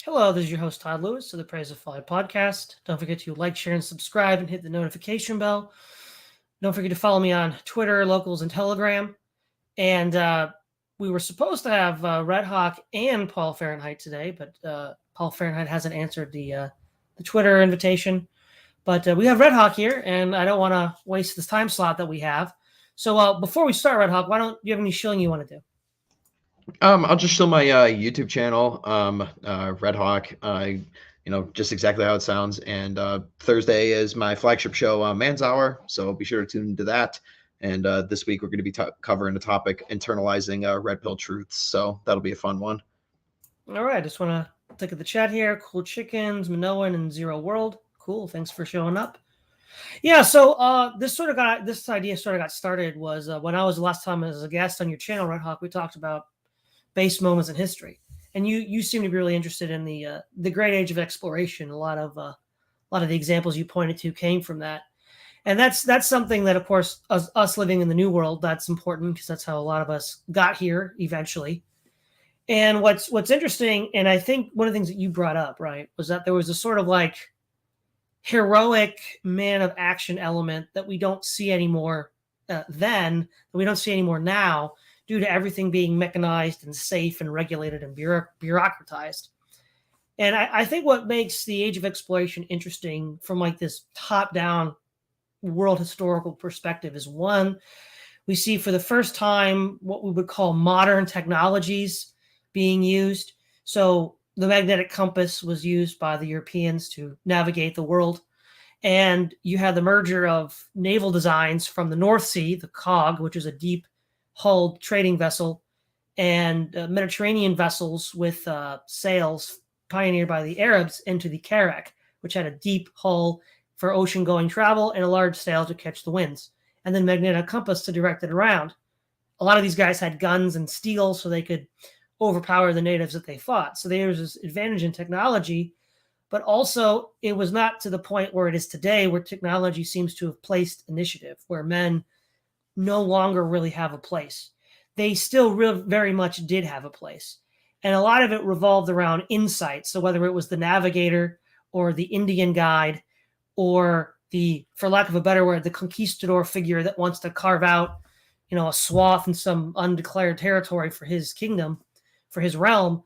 Hello, this is your host, Todd Lewis of the Praise of Folly podcast. Don't forget to like, share, and subscribe and hit the notification bell. Don't forget to follow me on Twitter, Locals, and Telegram. And we were supposed to have Redhawk and Paul Fahrenheit today, but Paul Fahrenheit hasn't answered the Twitter invitation. But we have Redhawk here, and I don't want to waste this time slot that we have. So before we start, Redhawk, why don't you have any shilling you want to do? I'll just show my YouTube channel, Redhawk. Just exactly how it sounds. And Thursday is my flagship show, Man's Hour. So be sure to tune into that. And this week we're going to be covering the topic internalizing red pill truths. So that'll be a fun one. All right, just want to look at the chat here. Cool Chickens, Minoan, and Zero World. Cool, thanks for showing up. Yeah, so this idea sort of got started was when I was the last time as a guest on your channel, Redhawk. We talked about base moments in history, and you seem to be really interested in the great age of exploration. A lot of the examples you pointed to came from that, and that's something that, of course, us living in the new world, that's important because that's how a lot of us got here eventually. And what's interesting, and I think one of the things that you brought up, right, was that there was a sort of like heroic man of action element that we don't see anymore then, that we don't see anymore now, due to everything being mechanized and safe and regulated and bureaucratized. And I think what makes the age of exploration interesting from like this top-down world historical perspective is, one, we see for the first time what we would call modern technologies being used. So the magnetic compass was used by the Europeans to navigate the world. And you had the merger of naval designs from the North Sea, the cog, which is a deep hulled trading vessel, and Mediterranean vessels with sails pioneered by the Arabs into the carrack, which had a deep hull for ocean-going travel and a large sail to catch the winds, and then magnetic compass to direct it around. A lot of these guys had guns and steel, so they could overpower the natives that they fought. So there was this advantage in technology, but also it was not to the point where it is today, where technology seems to have placed initiative, where men no longer really have a place. They still very much did have a place. And a lot of it revolved around insight. So whether it was the navigator or the Indian guide or the, for lack of a better word, the conquistador figure that wants to carve out, a swath in some undeclared territory for his kingdom, for his realm,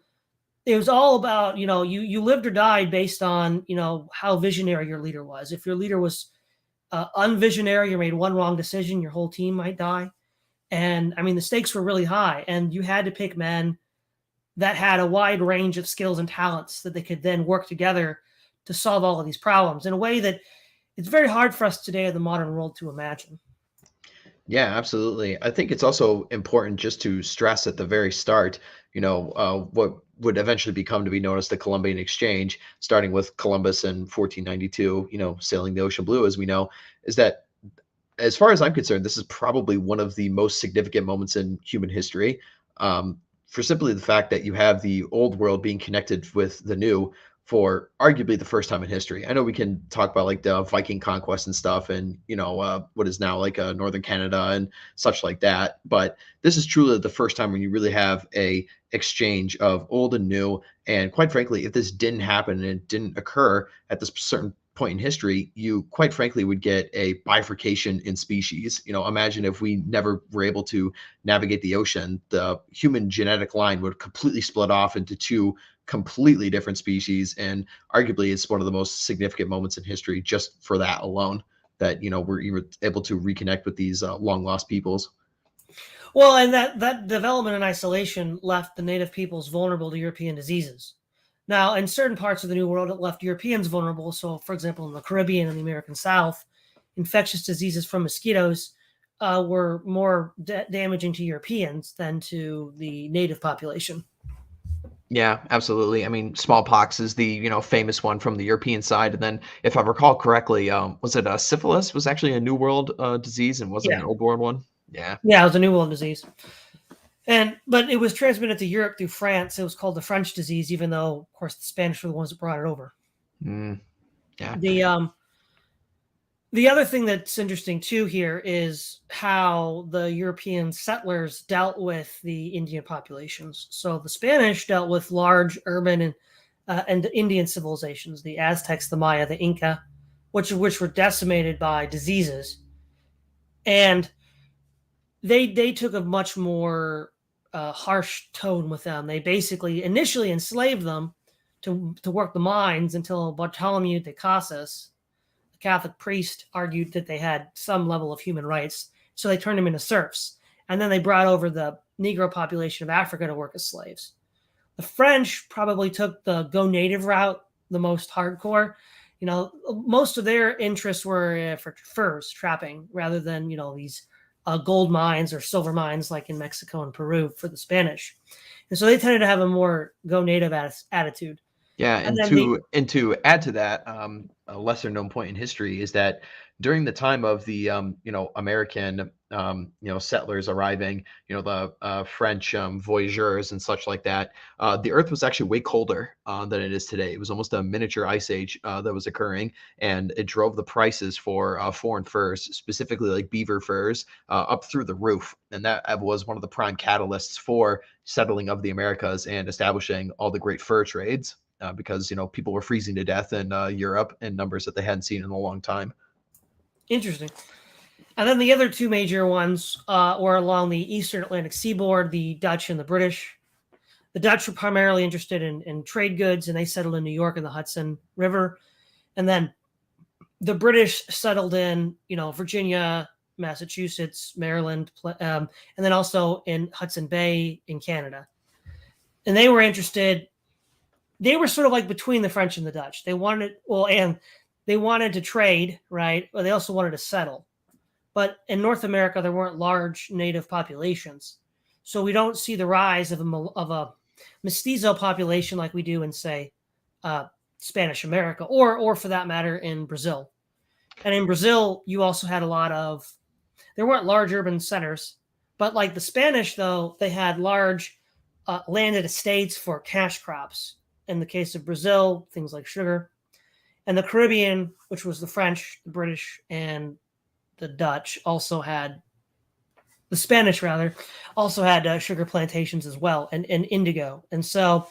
it was all about, you lived or died based on, how visionary your leader was. If your leader was unvisionary or made one wrong decision, your whole team might die. And I mean, the stakes were really high, and you had to pick men that had a wide range of skills and talents that they could then work together to solve all of these problems in a way that it's very hard for us today in the modern world to imagine. Yeah, absolutely. I think it's also important just to stress at the very start, what would eventually become to be known as the Columbian Exchange, starting with Columbus in 1492, sailing the ocean blue, as we know, is that, as far as I'm concerned, this is probably one of the most significant moments in human history, for simply the fact that you have the old world being connected with the new for arguably the first time in history. I know we can talk about like the Viking conquest and stuff, and what is now like northern Canada and such like that. But this is truly the first time when you really have a exchange of old and new. And quite frankly, if this didn't happen and it didn't occur at this certain point in history, you quite frankly would get a bifurcation in species. Imagine if we never were able to navigate the ocean, the human genetic line would completely split off into two completely different species. And arguably it's one of the most significant moments in history just for that alone, that we're able to reconnect with these long lost peoples. Well, and that development in isolation left the native peoples vulnerable to European diseases. Now, in certain parts of the New World, it left Europeans vulnerable. So, for example, in the Caribbean and the American South, infectious diseases from mosquitoes were more damaging to Europeans than to the native population. Yeah, absolutely. I mean, smallpox is the famous one from the European side, and then if I recall correctly, was it syphilis was actually a New World disease and wasn't an Old World one? Yeah, it was a New World disease, but it was transmitted to Europe through France. It was called the French disease, even though, of course, the Spanish were the ones that brought it over. Yeah. The other thing that's interesting too here is how the European settlers dealt with the Indian populations. So the Spanish dealt with large urban and and the Indian civilizations, the Aztecs, the Maya, the Inca, which were decimated by diseases, and they took a much more harsh tone with them. They basically initially enslaved them to work the mines until Bartholomew de Casas, a Catholic priest, argued that they had some level of human rights. So they turned them into serfs. And then they brought over the Negro population of Africa to work as slaves. The French probably took the go native route, the most hardcore. Most of their interests were for furs, trapping, rather than, these gold mines or silver mines like in Mexico and Peru for the Spanish. And so they tended to have a more go native attitude. Yeah, and to add to that, a lesser known point in history is that during the time of the American settlers arriving, the French voyageurs and such like that, the Earth was actually way colder than it is today. It was almost a miniature ice age that was occurring, and it drove the prices for foreign furs, specifically like beaver furs, up through the roof. And that was one of the prime catalysts for settling of the Americas and establishing all the great fur trades. Because people were freezing to death in Europe in numbers that they hadn't seen in a long time. Interesting. And then the other two major ones were along the eastern Atlantic seaboard, the Dutch and the British. The Dutch were primarily interested in trade goods, and they settled in New York and the Hudson River. And then the British settled in, Virginia, Massachusetts, Maryland, and then also in Hudson Bay in Canada. And they were interested. They were sort of like between the French and the Dutch. They wanted to trade, right? But they also wanted to settle. But in North America, there weren't large native populations. So we don't see the rise of a mestizo population like we do in, say, Spanish America, or for that matter, in Brazil. And in Brazil, you also had there weren't large urban centers, but like the Spanish, though, they had large landed estates for cash crops. In the case of Brazil, things like sugar. And the Caribbean, which was the French, the British, and the Dutch, the Spanish also had sugar plantations as well, and indigo. And so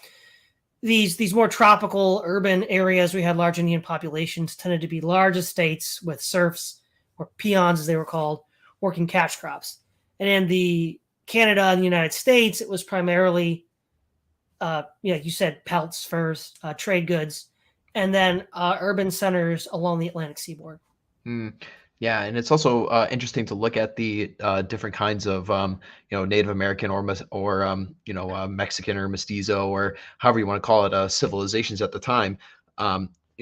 these more tropical urban areas, we had large Indian populations, tended to be large estates with serfs, or peons as they were called, working cash crops. And in the Canada and the United States, it was primarily you said pelts, furs, trade goods, and then urban centers along the Atlantic seaboard. Yeah, and it's also interesting to look at the different kinds of Native American or Mexican or mestizo or however you want to call it civilizations at the time.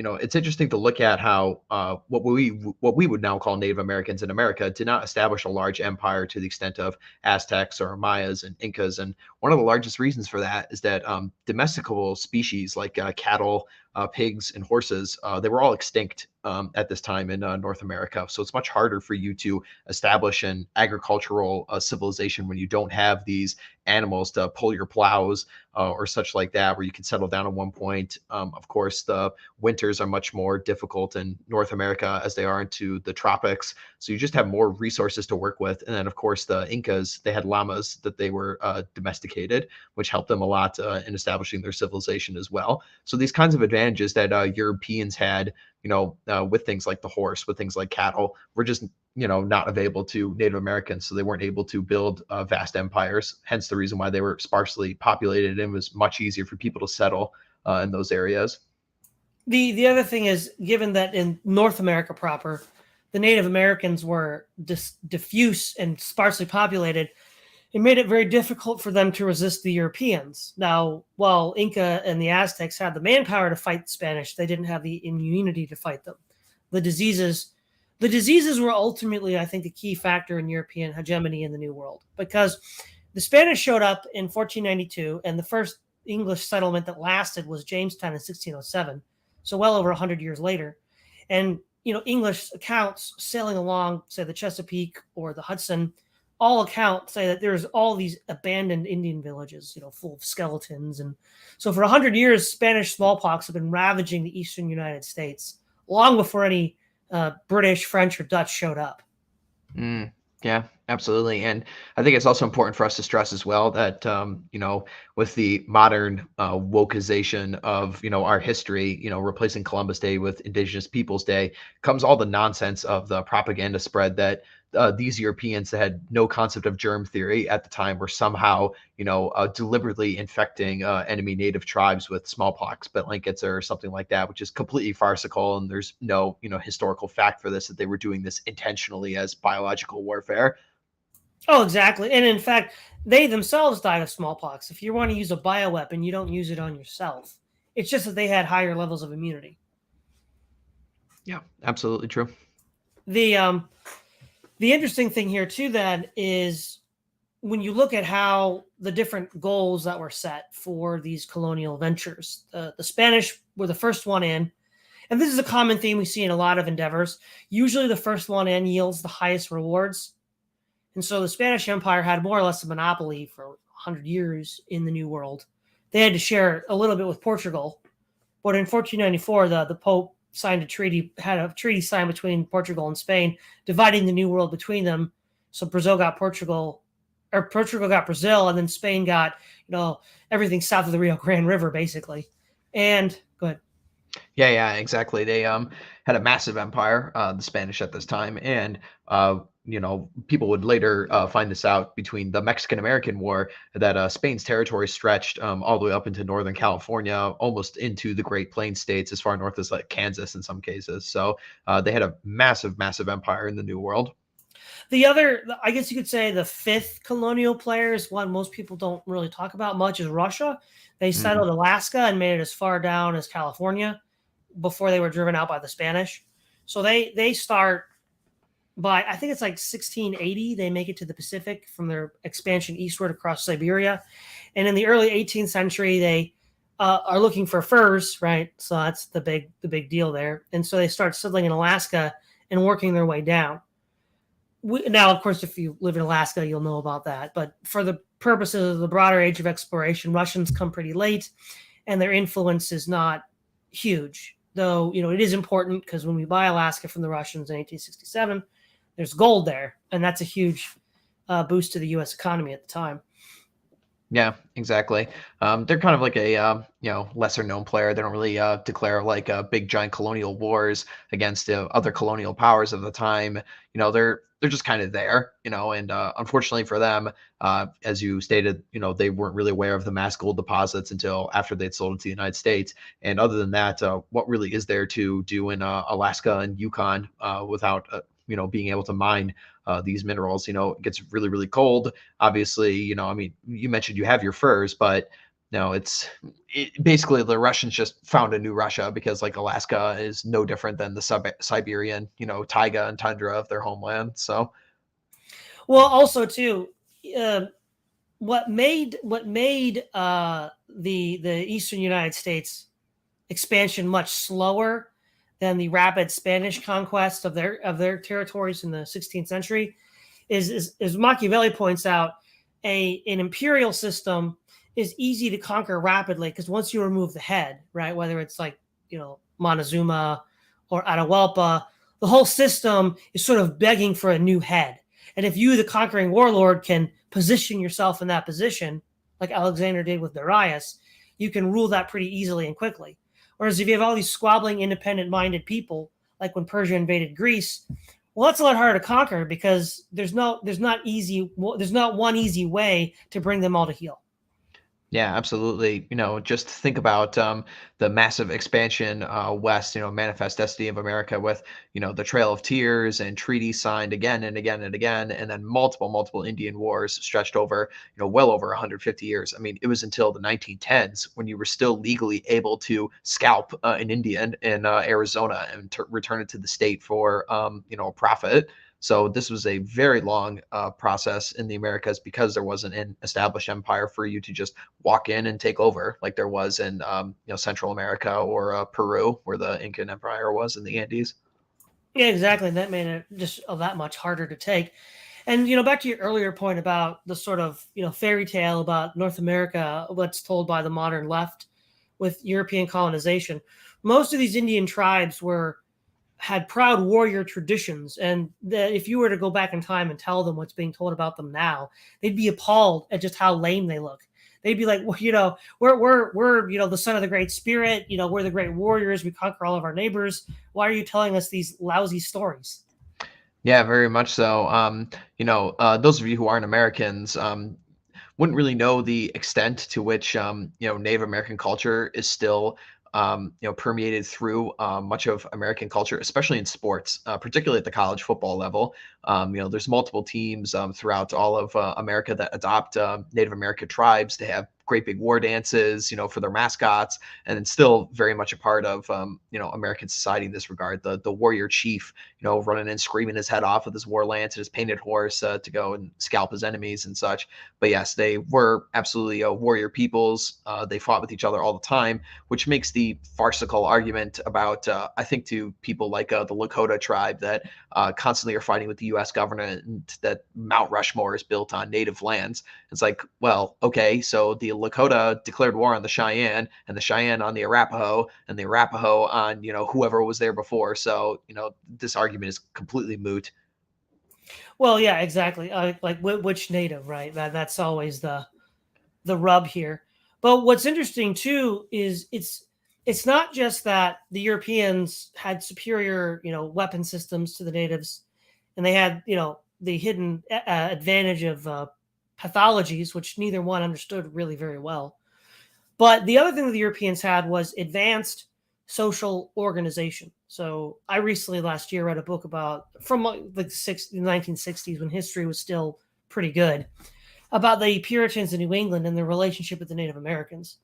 It's interesting to look at how what we would now call Native Americans in America did not establish a large empire to the extent of Aztecs or Mayas and Incas. And one of the largest reasons for that is that domesticable species like cattle, pigs, and horses, they were all extinct at this time in North America. So it's much harder for you to establish an agricultural civilization when you don't have these animals to pull your plows or such like that, where you can settle down at one point. Of course, the winters are much more difficult in North America as they are into the tropics. So you just have more resources to work with. And then, of course, the Incas, they had llamas that they were domesticated, which helped them a lot in establishing their civilization as well. So these kinds of advantages that Europeans had, with things like the horse, with things like cattle, were just not available to Native Americans. So they weren't able to build vast empires, hence the reason why they were sparsely populated and was much easier for people to settle in those areas. The other thing is, given that in North America proper, the Native Americans were diffuse and sparsely populated, it made it very difficult for them to resist the Europeans. Now, while Inca and the Aztecs had the manpower to fight the Spanish, they didn't have the immunity to fight them. The diseases were ultimately, I think, the key factor in European hegemony in the New World, because the Spanish showed up in 1492, and the first English settlement that lasted was Jamestown in 1607, so well over 100 years later. And, English accounts sailing along, say, the Chesapeake or the Hudson, all accounts say that there's all these abandoned Indian villages, full of skeletons. And so for 100 years, Spanish smallpox have been ravaging the eastern United States long before any British, French, or Dutch showed up. Yeah, absolutely. And I think it's also important for us to stress as well that, with the modern wokeization of, our history, replacing Columbus Day with Indigenous Peoples Day, comes all the nonsense of the propaganda spread that these Europeans that had no concept of germ theory at the time were somehow, deliberately infecting enemy native tribes with smallpox, blankets, or something like that, which is completely farcical. And there's no, historical fact for this, that they were doing this intentionally as biological warfare. Oh, exactly. And in fact, they themselves died of smallpox. If you want to use a bioweapon, you don't use it on yourself. It's just that they had higher levels of immunity. Yeah, absolutely true. The the interesting thing here too then is when you look at how the different goals that were set for these colonial ventures, the Spanish were the first one in, and this is a common theme we see in a lot of endeavors. Usually, the first one in yields the highest rewards, and so the Spanish Empire had more or less a monopoly for 100 years in the New World. They had to share a little bit with Portugal, but in 1494, the Pope signed had a treaty signed between Portugal and Spain, dividing the New World between them. So Brazil got Portugal, or Portugal got Brazil, and then Spain got everything south of the Rio Grande River, basically. And go ahead. Yeah, exactly. They had a massive empire, the Spanish at this time, and people would later find this out between the Mexican-American War, that Spain's territory stretched all the way up into Northern California, almost into the Great Plains states, as far north as like Kansas in some cases. So they had a massive, massive empire in the New World. The other, I guess you could say, the fifth colonial player is one most people don't really talk about much, is Russia. They Mhm. settled Alaska and made it as far down as California before they were driven out by the Spanish. So they start by, I think it's like 1680, they make it to the Pacific from their expansion eastward across Siberia. And in the early 18th century, they are looking for furs, right? So that's the big deal there. And so they start settling in Alaska and working their way down. Now, of course, if you live in Alaska, you'll know about that. But for the purposes of the broader age of exploration, Russians come pretty late, and their influence is not huge. Though, it is important because when we buy Alaska from the Russians in 1867, there's gold there, and that's a huge boost to the U.S. economy at the time. Yeah, exactly. They're kind of like a lesser known player. They don't really declare like big giant colonial wars against other colonial powers of the time. They're just kind of there, and unfortunately for them, as you stated, they weren't really aware of the mass gold deposits until after they'd sold it to the United States. And other than that, what really is there to do in Alaska and Yukon without being able to mine these minerals? It gets really, really cold. Obviously, I mean, you mentioned you have your furs, but no, basically the Russians just found a new Russia, because like Alaska is no different than the Siberian, taiga and tundra of their homeland. So, Well, also too, uh, what made the Eastern United States expansion much slower than the rapid Spanish conquest of their territories in the 16th century is as Machiavelli points out, an imperial system is easy to conquer rapidly because once you remove the head, right, whether it's like Montezuma or Atahualpa, the whole system is sort of begging for a new head. And if you, the conquering warlord, can position yourself in that position, like Alexander did with Darius, you can rule that pretty easily and quickly. Whereas if you have all these squabbling, independent-minded people, like when Persia invaded Greece, well, that's a lot harder to conquer because there's not one easy way to bring them all to heel. yeah, absolutely. Just think about the massive expansion west, manifest destiny of America with, the Trail of Tears and treaties signed again and again and again, and then multiple Indian wars stretched over, well over 150 years. I mean, it was until the 1910s when you were still legally able to scalp an Indian in Arizona and return it to the state for, a profit. So this was a very long process in the Americas, because there wasn't an established empire for you to just walk in and take over like there was in Central America or Peru, where the Incan Empire was in the Andes. Yeah, exactly. That made it just that much harder to take. And back to your earlier point about the sort of fairy tale about North America, what's told by the modern left with European colonization. Most of these Indian tribes were had proud warrior traditions, and that if you were to go back in time and tell them what's being told about them now, they'd be appalled at just how lame they look. They'd be like, well, we're the son of the great spirit. We're the great warriors. We conquer all of our neighbors. Why are you telling us these lousy stories? Yeah, very much so. Those of you who aren't Americans, wouldn't really know the extent to which Native American culture is still permeated through much of American culture, especially in sports, particularly at the college football level. There's multiple teams throughout all of America that adopt Native American tribes to have great big war dances, for their mascots, and it's still very much a part of American society in this regard. The warrior chief, running and screaming his head off with his war lance and his painted horse to go and scalp his enemies and such. But yes, they were absolutely warrior peoples. They fought with each other all the time, which makes the farcical argument about, I think, to people like the Lakota tribe that constantly are fighting with the U.S. government, and that Mount Rushmore is built on native lands. It's like, well, okay, so the Lakota declared war on the Cheyenne, and the Cheyenne on the Arapaho, and the Arapaho on whoever was there before. So this argument is completely moot. Well, yeah, exactly. Like which native, right? That's always the rub here. But what's interesting too is it's not just that the Europeans had superior weapon systems to the natives, and they had the hidden advantage of pathologies, which neither one understood really very well. But the other thing that the Europeans had was advanced social organization. So I recently last year read a book about from the 1960s when history was still pretty good, about the Puritans in New England and their relationship with the Native Americans.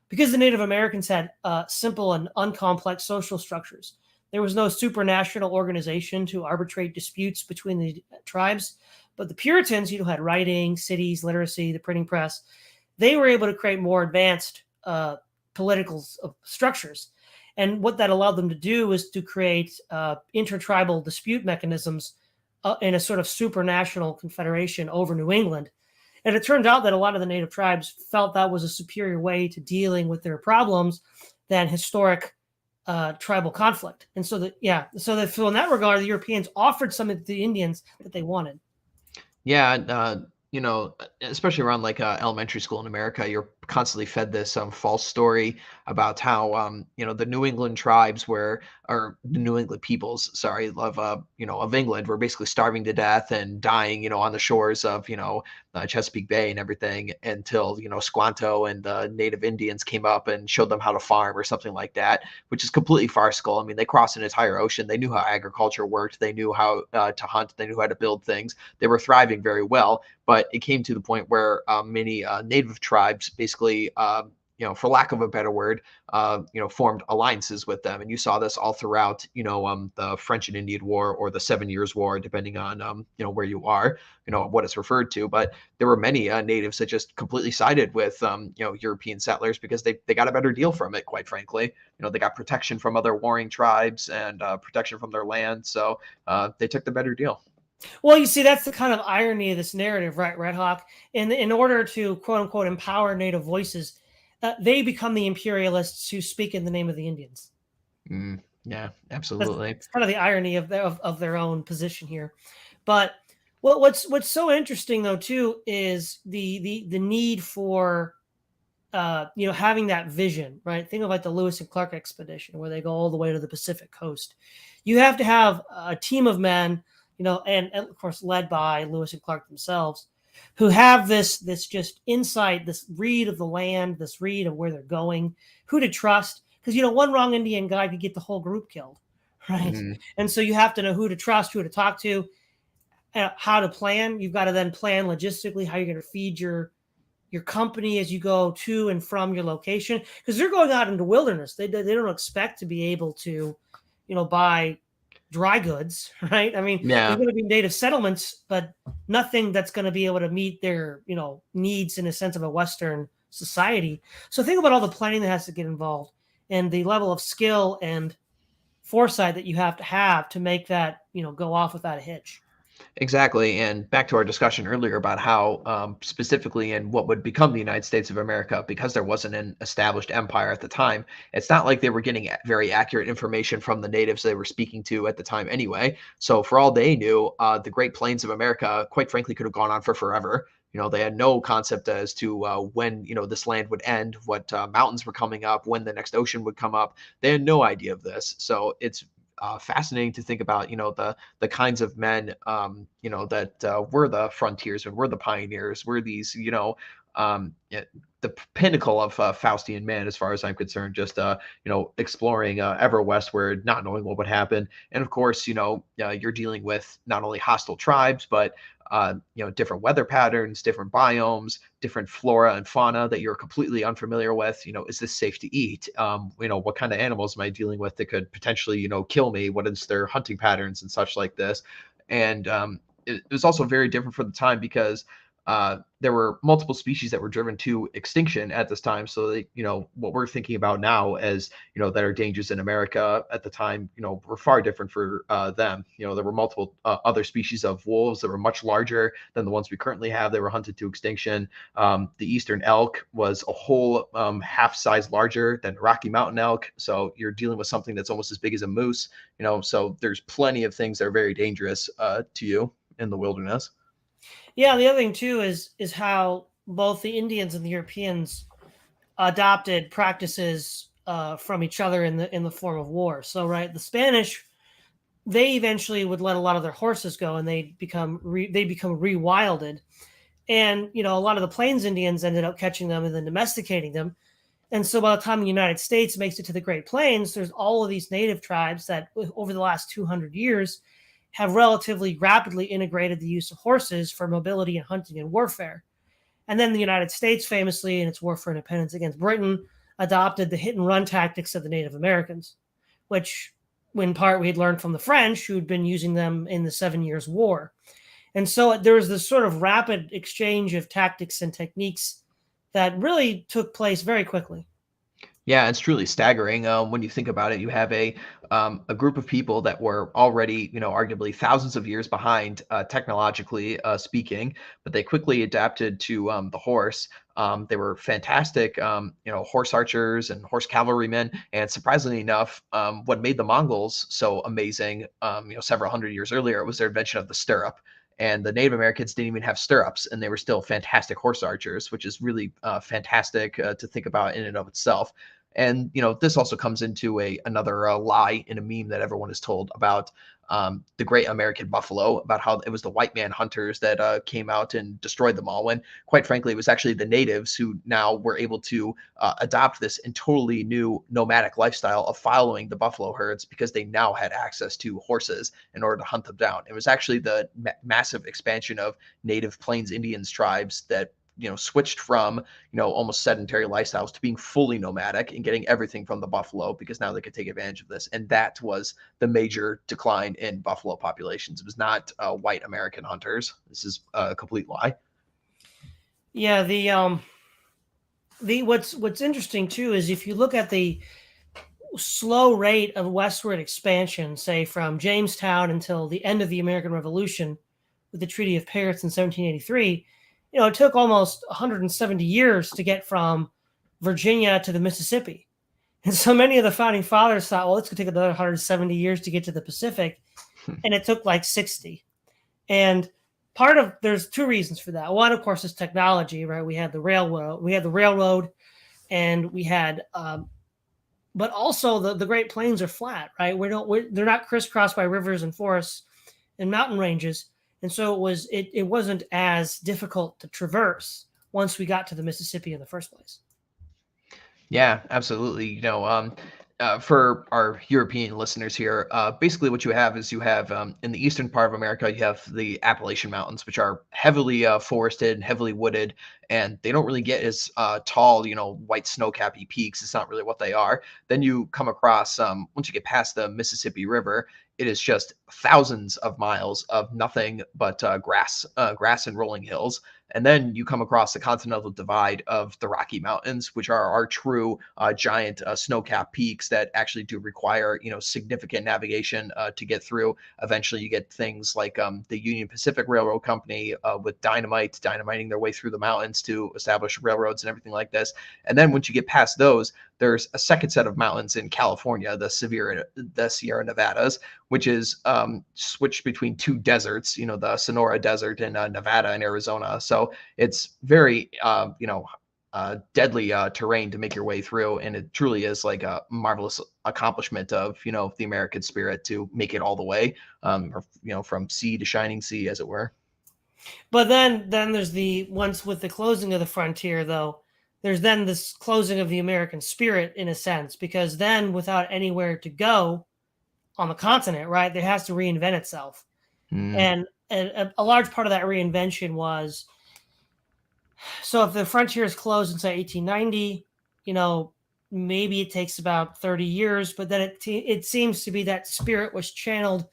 Because the Native Americans had simple and uncomplex social structures. There was no supranational organization to arbitrate disputes between the tribes. But the Puritans, had writing, cities, literacy, the printing press. They were able to create more advanced political structures. And what that allowed them to do was to create intertribal dispute mechanisms in a sort of supranational confederation over New England. And it turned out that a lot of the native tribes felt that was a superior way to dealing with their problems than historic tribal conflict. And so in that regard, the Europeans offered some of the Indians that they wanted. Yeah, especially around like elementary school in America, you're constantly fed this false story about how the New England tribes or the New England peoples, sorry, of England were basically starving to death and dying, on the shores of Chesapeake Bay and everything until Squanto and the native Indians came up and showed them how to farm or something like that, which is completely farcical. I mean, they crossed an entire ocean. They knew how agriculture worked. They knew how to hunt. They knew how to build things. They were thriving very well. But it came to the point where many native tribes basically, for lack of a better word, formed alliances with them. And you saw this all throughout, the French and Indian War or the 7 Years' War, depending on, where you are, what it's referred to. But there were many natives that just completely sided with, European settlers because they got a better deal from it, quite frankly. They got protection from other warring tribes and protection from their land. So they took the better deal. Well, you see, that's the kind of irony of this narrative, right, Redhawk? In order to, quote unquote, empower native voices, they become the imperialists who speak in the name of the Indians. Yeah, absolutely. It's kind of the irony of their own position here. But what's so interesting, though, too, is the need for having that vision, right? Think of like the Lewis and Clark expedition, where they go all the way to the Pacific coast. You have to have a team of men, and of course led by Lewis and Clark themselves, who have this just insight, this read of the land, this read of where they're going, who to trust. Because one wrong Indian guy could get the whole group killed, right? Mm-hmm. And so you have to know who to trust, who to talk to, how to plan. You've got to then plan logistically how you're going to feed your company as you go to and from your location, because they're going out into wilderness. They don't expect to be able to, buy dry goods, right? I mean, There's going to be native settlements, but nothing that's going to be able to meet their, needs in a sense of a Western society. So think about all the planning that has to get involved and the level of skill and foresight that you have to make that, go off without a hitch. Exactly. And back to our discussion earlier about how, specifically in what would become the United States of America, because there wasn't an established empire at the time, it's not like they were getting very accurate information from the natives they were speaking to at the time anyway. So, for all they knew, the Great Plains of America, quite frankly, could have gone on for forever. They had no concept as to when, this land would end, what mountains were coming up, when the next ocean would come up. They had no idea of this. So, it's fascinating to think about, the kinds of men, that were the frontiers and were the pioneers, were these, the pinnacle of Faustian man, as far as I'm concerned, just, exploring ever westward, not knowing what would happen. And of course, you're dealing with not only hostile tribes, but different weather patterns, different biomes, different flora and fauna that you're completely unfamiliar with. Is this safe to eat? What kind of animals am I dealing with that could potentially, kill me? What is their hunting patterns and such like this? And it was also very different for the time because there were multiple species that were driven to extinction at this time. So they, what we're thinking about now as, that are dangers in America at the time, were far different for them. There were multiple other species of wolves that were much larger than the ones we currently have. They were hunted to extinction. The eastern elk was a whole half size larger than Rocky Mountain elk. So you're dealing with something that's almost as big as a moose, so there's plenty of things that are very dangerous to you in the wilderness. Yeah, the other thing too is how both the Indians and the Europeans adopted practices from each other in the form of war. So, right, the Spanish, they eventually would let a lot of their horses go, and they become rewilded. And a lot of the Plains Indians ended up catching them and then domesticating them. And so, by the time the United States makes it to the Great Plains, there's all of these native tribes that, over the last 200 years, have relatively rapidly integrated the use of horses for mobility and hunting and warfare. And then the United States, famously in its war for independence against Britain, adopted the hit and run tactics of the Native Americans, which in part we had learned from the French, who had been using them in the 7 Years' War. And so there was this sort of rapid exchange of tactics and techniques that really took place very quickly. Yeah, it's truly staggering when you think about it. You have a group of people that were already, arguably thousands of years behind technologically speaking, but they quickly adapted to the horse. They were fantastic, horse archers and horse cavalrymen. And surprisingly enough, what made the Mongols so amazing, several hundred years earlier, was their invention of the stirrup. And the Native Americans didn't even have stirrups, and they were still fantastic horse archers, which is really fantastic to think about in and of itself. And this also comes into another lie in a meme that everyone is told about the Great American Buffalo, about how it was the white man hunters that came out and destroyed them all. When, quite frankly, it was actually the natives who now were able to adopt this and totally new nomadic lifestyle of following the buffalo herds because they now had access to horses in order to hunt them down. It was actually the massive expansion of native Plains Indians tribes that switched from almost sedentary lifestyles to being fully nomadic and getting everything from the buffalo, because now they could take advantage of this. And that was the major decline in buffalo populations. It was not white American hunters. This is a complete lie. Yeah, the what's interesting too is if you look at the slow rate of westward expansion, say from Jamestown until the end of the American Revolution with the Treaty of Paris in 1783, it took almost 170 years to get from Virginia to the Mississippi. And so many of the founding fathers thought, well, it's going to take another 170 years to get to the Pacific. And it took like 60. And there's two reasons for that. One, of course, is technology, right? We had the railroad, and we had, but also the Great Plains are flat, right? They're not crisscrossed by rivers and forests and mountain ranges. And so it wasn't as difficult to traverse once we got to the Mississippi in the first place. Yeah, absolutely. For our European listeners here, basically what you have is in the eastern part of America, you have the Appalachian Mountains, which are heavily forested and heavily wooded, and they don't really get as tall, white snow-cappy peaks. It's not really what they are. Then you come across, once you get past the Mississippi River, it is just thousands of miles of nothing but grass and rolling hills. And then you come across the continental divide of the Rocky Mountains, which are our true giant snow-capped peaks that actually do require, significant navigation to get through. Eventually, you get things like the Union Pacific Railroad Company with dynamiting their way through the mountains to establish railroads and everything like this. And then once you get past those, there's a second set of mountains in California, the Sierra Nevadas, which is switched between two deserts, the Sonora Desert in Nevada and Arizona. So it's very, deadly terrain to make your way through. And it truly is like a marvelous accomplishment of, the American spirit to make it all the way, from sea to shining sea, as it were. But then there's once with the closing of the frontier, though, there's then this closing of the American spirit in a sense, because then without anywhere to go on the continent, right, it has to reinvent itself. And a large part of that reinvention was, so if the frontier is closed in say 1890, maybe it takes about 30 years, but then it seems to be that spirit was channeled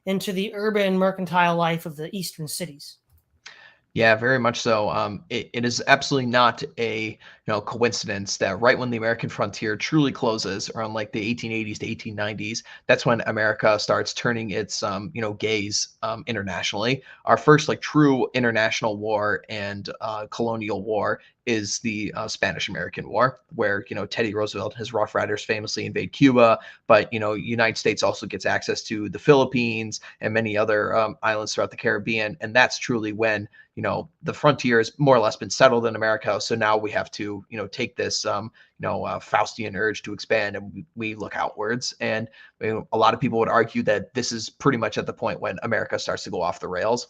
into the urban mercantile life of the eastern cities. Yeah, very much so. It is absolutely not a coincidence that right when the American frontier truly closes, around like the 1880s to 1890s, that's when America starts turning its gaze internationally. Our first like true international war and colonial war is the Spanish-American War, where Teddy Roosevelt, his Rough Riders, famously invade Cuba, but United States also gets access to the Philippines and many other islands throughout the Caribbean, and that's truly when the frontier has more or less been settled in America. So now we have to, take this, Faustian urge to expand, and we look outwards. And a lot of people would argue that this is pretty much at the point when America starts to go off the rails.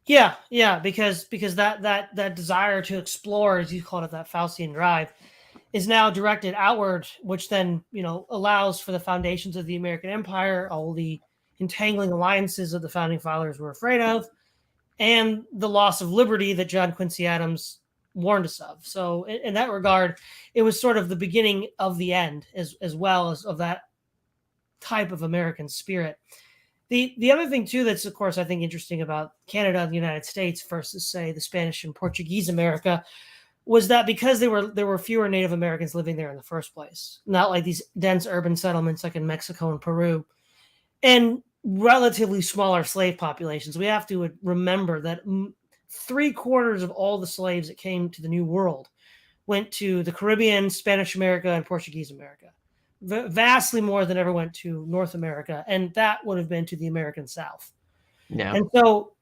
Yeah, because that desire to explore, as you called it, that Faustian drive, is now directed outward, which then allows for the foundations of the American Empire, all the entangling alliances that the founding fathers were afraid of, and the loss of liberty that John Quincy Adams warned us of. So in that regard, it was sort of the beginning of the end, as well as of that type of American spirit. The other thing too that's of course I think interesting about Canada and the United States versus say the Spanish and Portuguese America was that because there were fewer Native Americans living there in the first place, not like these dense urban settlements like in Mexico and Peru, and relatively smaller slave populations. We have to remember that 3/4 of all the slaves that came to the New World went to the Caribbean, Spanish America, and Portuguese America. Vastly more than ever went to North America, and that would have been to the American South. Yeah. And so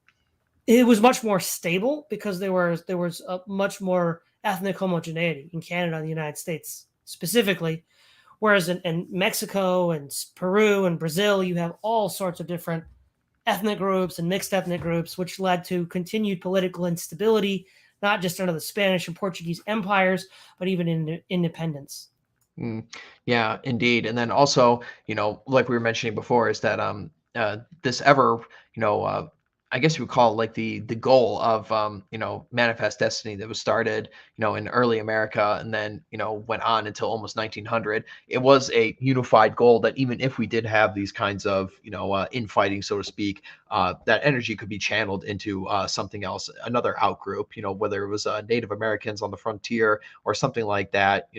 it was much more stable because there was a much more ethnic homogeneity in Canada and the United States specifically, whereas in Mexico and Peru and Brazil, you have all sorts of different ethnic groups and mixed ethnic groups, which led to continued political instability, not just under the Spanish and Portuguese empires, but even in independence. Yeah, indeed. And then also, like we were mentioning before, is that this ever, I guess you would call it like the goal of manifest destiny that was started, in early America and then, went on until almost 1900. It was a unified goal that even if we did have these kinds of, infighting, so to speak, that energy could be channeled into something else, another outgroup, whether it was Native Americans on the frontier or something like that,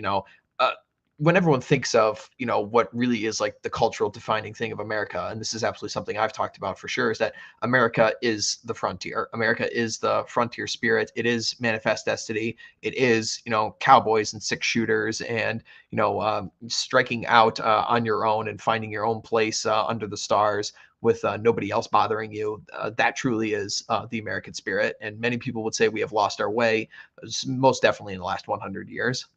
when everyone thinks of, what really is like the cultural defining thing of America, and this is absolutely something I've talked about for sure, is that America is the frontier. America is the frontier spirit. It is manifest destiny. It is, cowboys and six shooters and, striking out on your own and finding your own place under the stars with nobody else bothering you. That truly is the American spirit. And many people would say we have lost our way, most definitely in the last 100 years.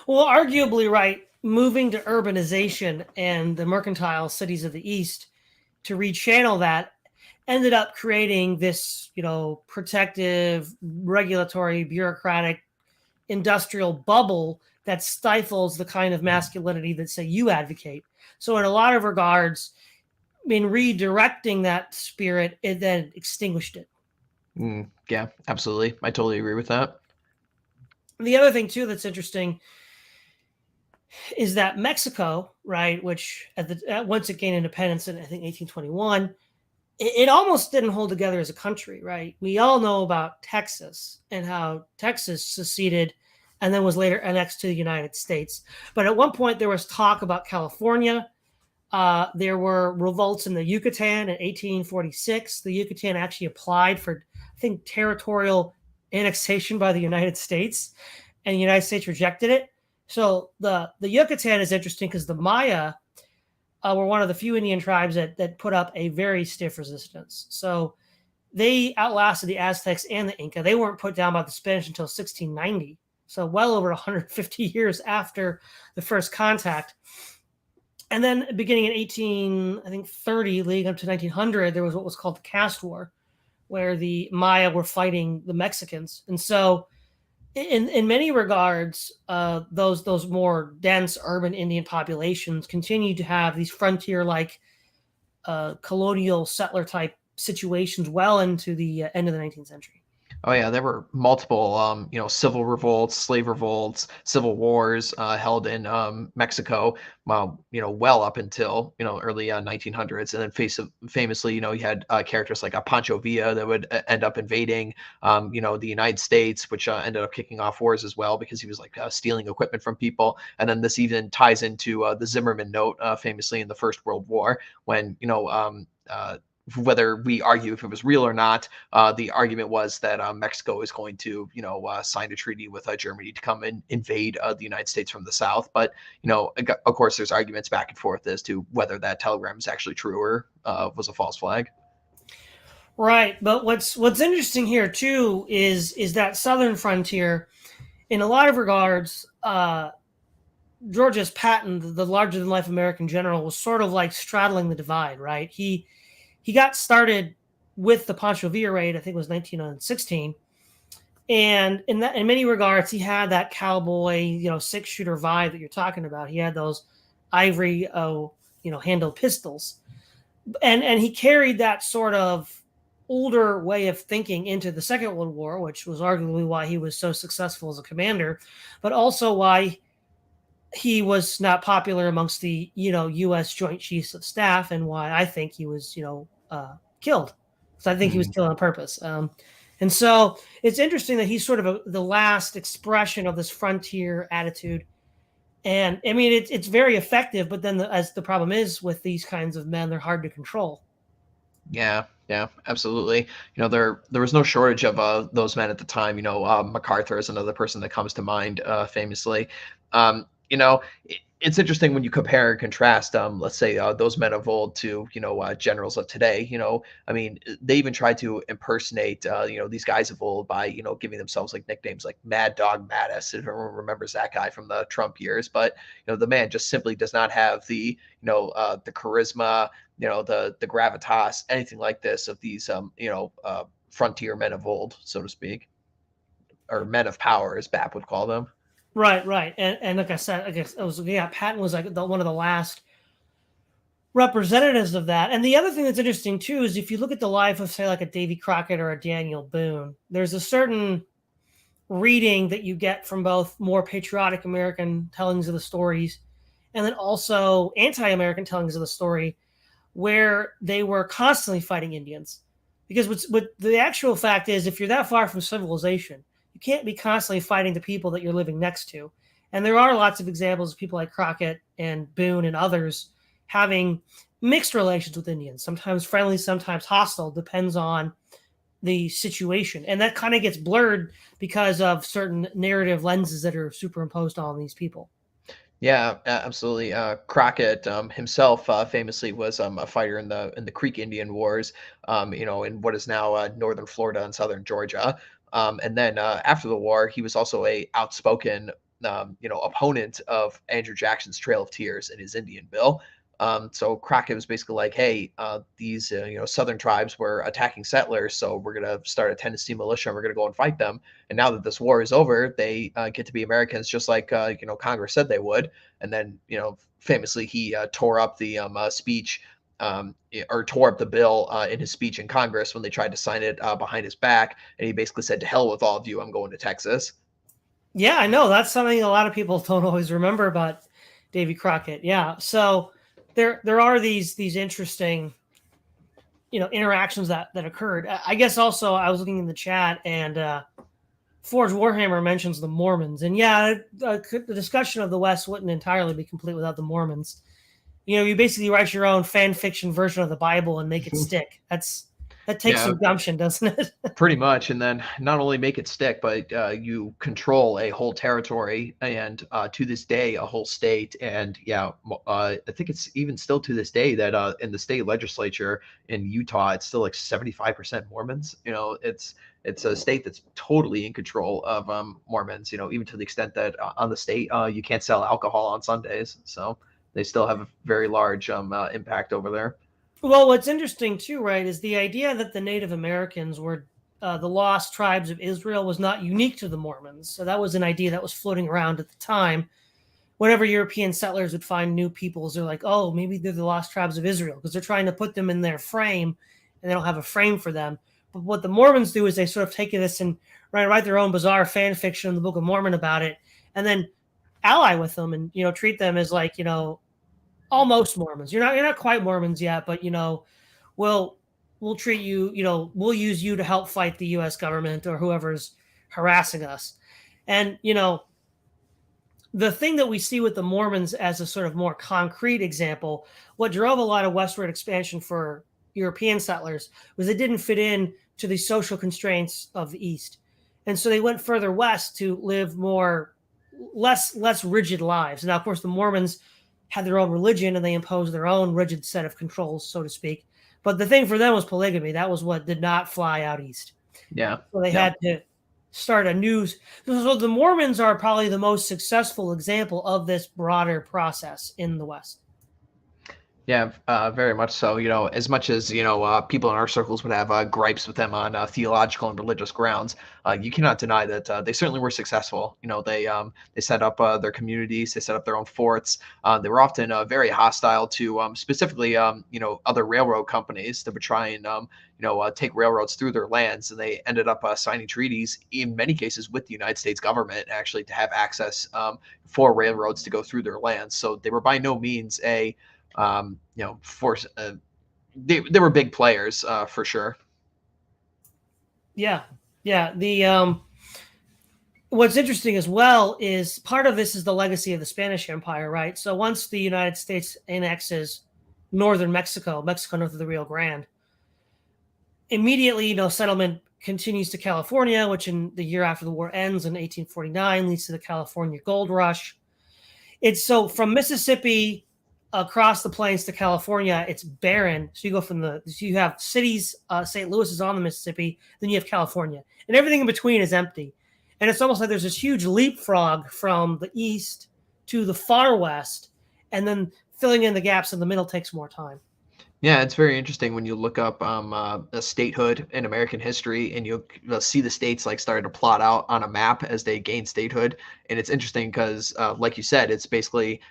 Well, arguably, right, moving to urbanization and the mercantile cities of the East to rechannel that ended up creating this, protective, regulatory, bureaucratic, industrial bubble that stifles the kind of masculinity that, say, you advocate. So in a lot of regards, in redirecting that spirit, it then extinguished it. Yeah, absolutely. I totally agree with that. The other thing, too, that's interesting is that Mexico, right, which once it gained independence in, I think, 1821, it almost didn't hold together as a country, right? We all know about Texas and how Texas seceded and then was later annexed to the United States. But at one point, there was talk about California. There were revolts in the Yucatan in 1846. The Yucatan actually applied for, I think, territorial annexation by the United States, and the United States rejected it. So the Yucatan is interesting because the Maya were one of the few Indian tribes that put up a very stiff resistance. So they outlasted the Aztecs and the Inca. They weren't put down by the Spanish until 1690. So well over 150 years after the first contact. And then beginning in 1830, leading up to 1900, there was what was called the Caste War, where the Maya were fighting the Mexicans. And so in many regards, those more dense urban Indian populations continue to have these frontier-like colonial settler-type situations well into the end of the 19th century. Oh yeah, there were multiple, civil revolts, slave revolts, civil wars held in Mexico, well up until early 1900s, and then famously, you had characters like Pancho Villa that would end up invading, the United States, which ended up kicking off wars as well because he was like stealing equipment from people, and then this even ties into the Zimmerman Note, famously in the First World War, when whether we argue if it was real or not, the argument was that Mexico is going to, sign a treaty with Germany to come and invade the United States from the south. But, of course, there's arguments back and forth as to whether that telegram is actually true or was a false flag. Right, but what's interesting here too is that southern frontier, in a lot of regards, George Patton, the larger-than-life American general, was sort of like straddling the divide. Right, he got started with the Pancho Villa raid, I think it was 1916. And in many regards, he had that cowboy, six-shooter vibe that you're talking about. He had those ivory, handled pistols. And he carried that sort of older way of thinking into the Second World War, which was arguably why he was so successful as a commander, but also why he was not popular amongst the, U.S. Joint Chiefs of Staff, and why I think he was, killed. So I think he was killed on purpose. And so it's interesting that he's sort of the last expression of this frontier attitude. And I mean, it's very effective, but then as the problem is with these kinds of men, they're hard to control. Yeah, absolutely. There was no shortage of those men at the time. MacArthur is another person that comes to mind, famously. It's interesting when you compare and contrast, let's say, those men of old to, generals of today. I mean, they even tried to impersonate, these guys of old by, giving themselves like nicknames like Mad Dog Mattis, if everyone remembers that guy from the Trump years. But, the man just simply does not have the, the charisma, the gravitas, anything like this of these, frontier men of old, so to speak, or men of power, as Bap would call them. Right. And like I said, I guess Patton was like one of the last representatives of that. And the other thing that's interesting too is if you look at the life of, say, like a Davy Crockett or a Daniel Boone, there's a certain reading that you get from both more patriotic American tellings of the stories and then also anti-American tellings of the story, where they were constantly fighting Indians. Because what the actual fact is, if you're that far from civilization, you can't be constantly fighting the people that you're living next to. And there are lots of examples of people like Crockett and Boone and others having mixed relations with Indians, sometimes friendly, sometimes hostile, depends on the situation. And that kind of gets blurred because of certain narrative lenses that are superimposed on these people. Yeah, absolutely. Crockett himself famously was a fighter in the Creek Indian Wars, in what is now northern Florida and southern Georgia. And then after the war, he was also a outspoken, opponent of Andrew Jackson's Trail of Tears and his Indian Bill. So Crockett was basically like, hey, these southern tribes were attacking settlers, so we're gonna start a Tennessee militia and we're gonna go and fight them. And now that this war is over, they get to be Americans, just like Congress said they would. And then famously he tore up the speech. Or tore up the bill in his speech in Congress when they tried to sign it behind his back, and he basically said, "To hell with all of you! I'm going to Texas." Yeah, I know that's something a lot of people don't always remember about Davy Crockett. Yeah, so there are these interesting interactions that occurred. I guess also I was looking in the chat, and Forge Warhammer mentions the Mormons, and yeah, the discussion of the West wouldn't entirely be complete without the Mormons. You basically write your own fan fiction version of the Bible and make it stick. That takes some gumption, doesn't it? Pretty much, and then not only make it stick, but you control a whole territory, and to this day, a whole state. And I think it's even still to this day that in the state legislature in Utah, it's still like 75% Mormons. It's a state that's totally in control of Mormons. Even to the extent that on the state, you can't sell alcohol on Sundays. So they still have a very large impact over there. Well, what's interesting too, right, is the idea that the Native Americans were the lost tribes of Israel was not unique to the Mormons. So that was an idea that was floating around at the time. Whenever European settlers would find new peoples, they're like, oh, maybe they're the lost tribes of Israel, because they're trying to put them in their frame, and they don't have a frame for them. But what the Mormons do is they sort of take this and write their own bizarre fan fiction in the Book of Mormon about it, and then ally with them and treat them as like almost Mormons. You're not quite Mormons yet, but we'll treat you, we'll use you to help fight the US government or whoever's harassing us. And the thing that we see with the Mormons as a sort of more concrete example, what drove a lot of westward expansion for European settlers was they didn't fit in to the social constraints of the East. And so they went further west to live less rigid lives. Now, of course, the Mormons had their own religion and they imposed their own rigid set of controls, so to speak. But the thing for them was polygamy. That was what did not fly out east. Yeah. So they had to start a new. So the Mormons are probably the most successful example of this broader process in the West. Yeah, very much so. As much as people in our circles would have gripes with them on theological and religious grounds, you cannot deny that they certainly were successful. They set up their communities, they set up their own forts. They were often very hostile to specifically other railroad companies that would try and take railroads through their lands, and they ended up signing treaties in many cases with the United States government actually to have access for railroads to go through their lands. So they were by no means force. They were big players for sure. Yeah. The what's interesting as well is part of this is the legacy of the Spanish Empire, right? So once the United States annexes northern Mexico north of the Rio Grande, immediately, settlement continues to California, which in the year after the war ends in 1849 leads to the California Gold Rush. It's so from Mississippi across the plains to California, it's barren. So you have cities, St. Louis is on the Mississippi, then you have California, and everything in between is empty. And it's almost like there's this huge leapfrog from the east to the far west, and then filling in the gaps in the middle takes more time. Yeah, it's very interesting when you look up a statehood in American history, and you'll see the states like starting to plot out on a map as they gain statehood. And it's interesting because, like you said, it's basically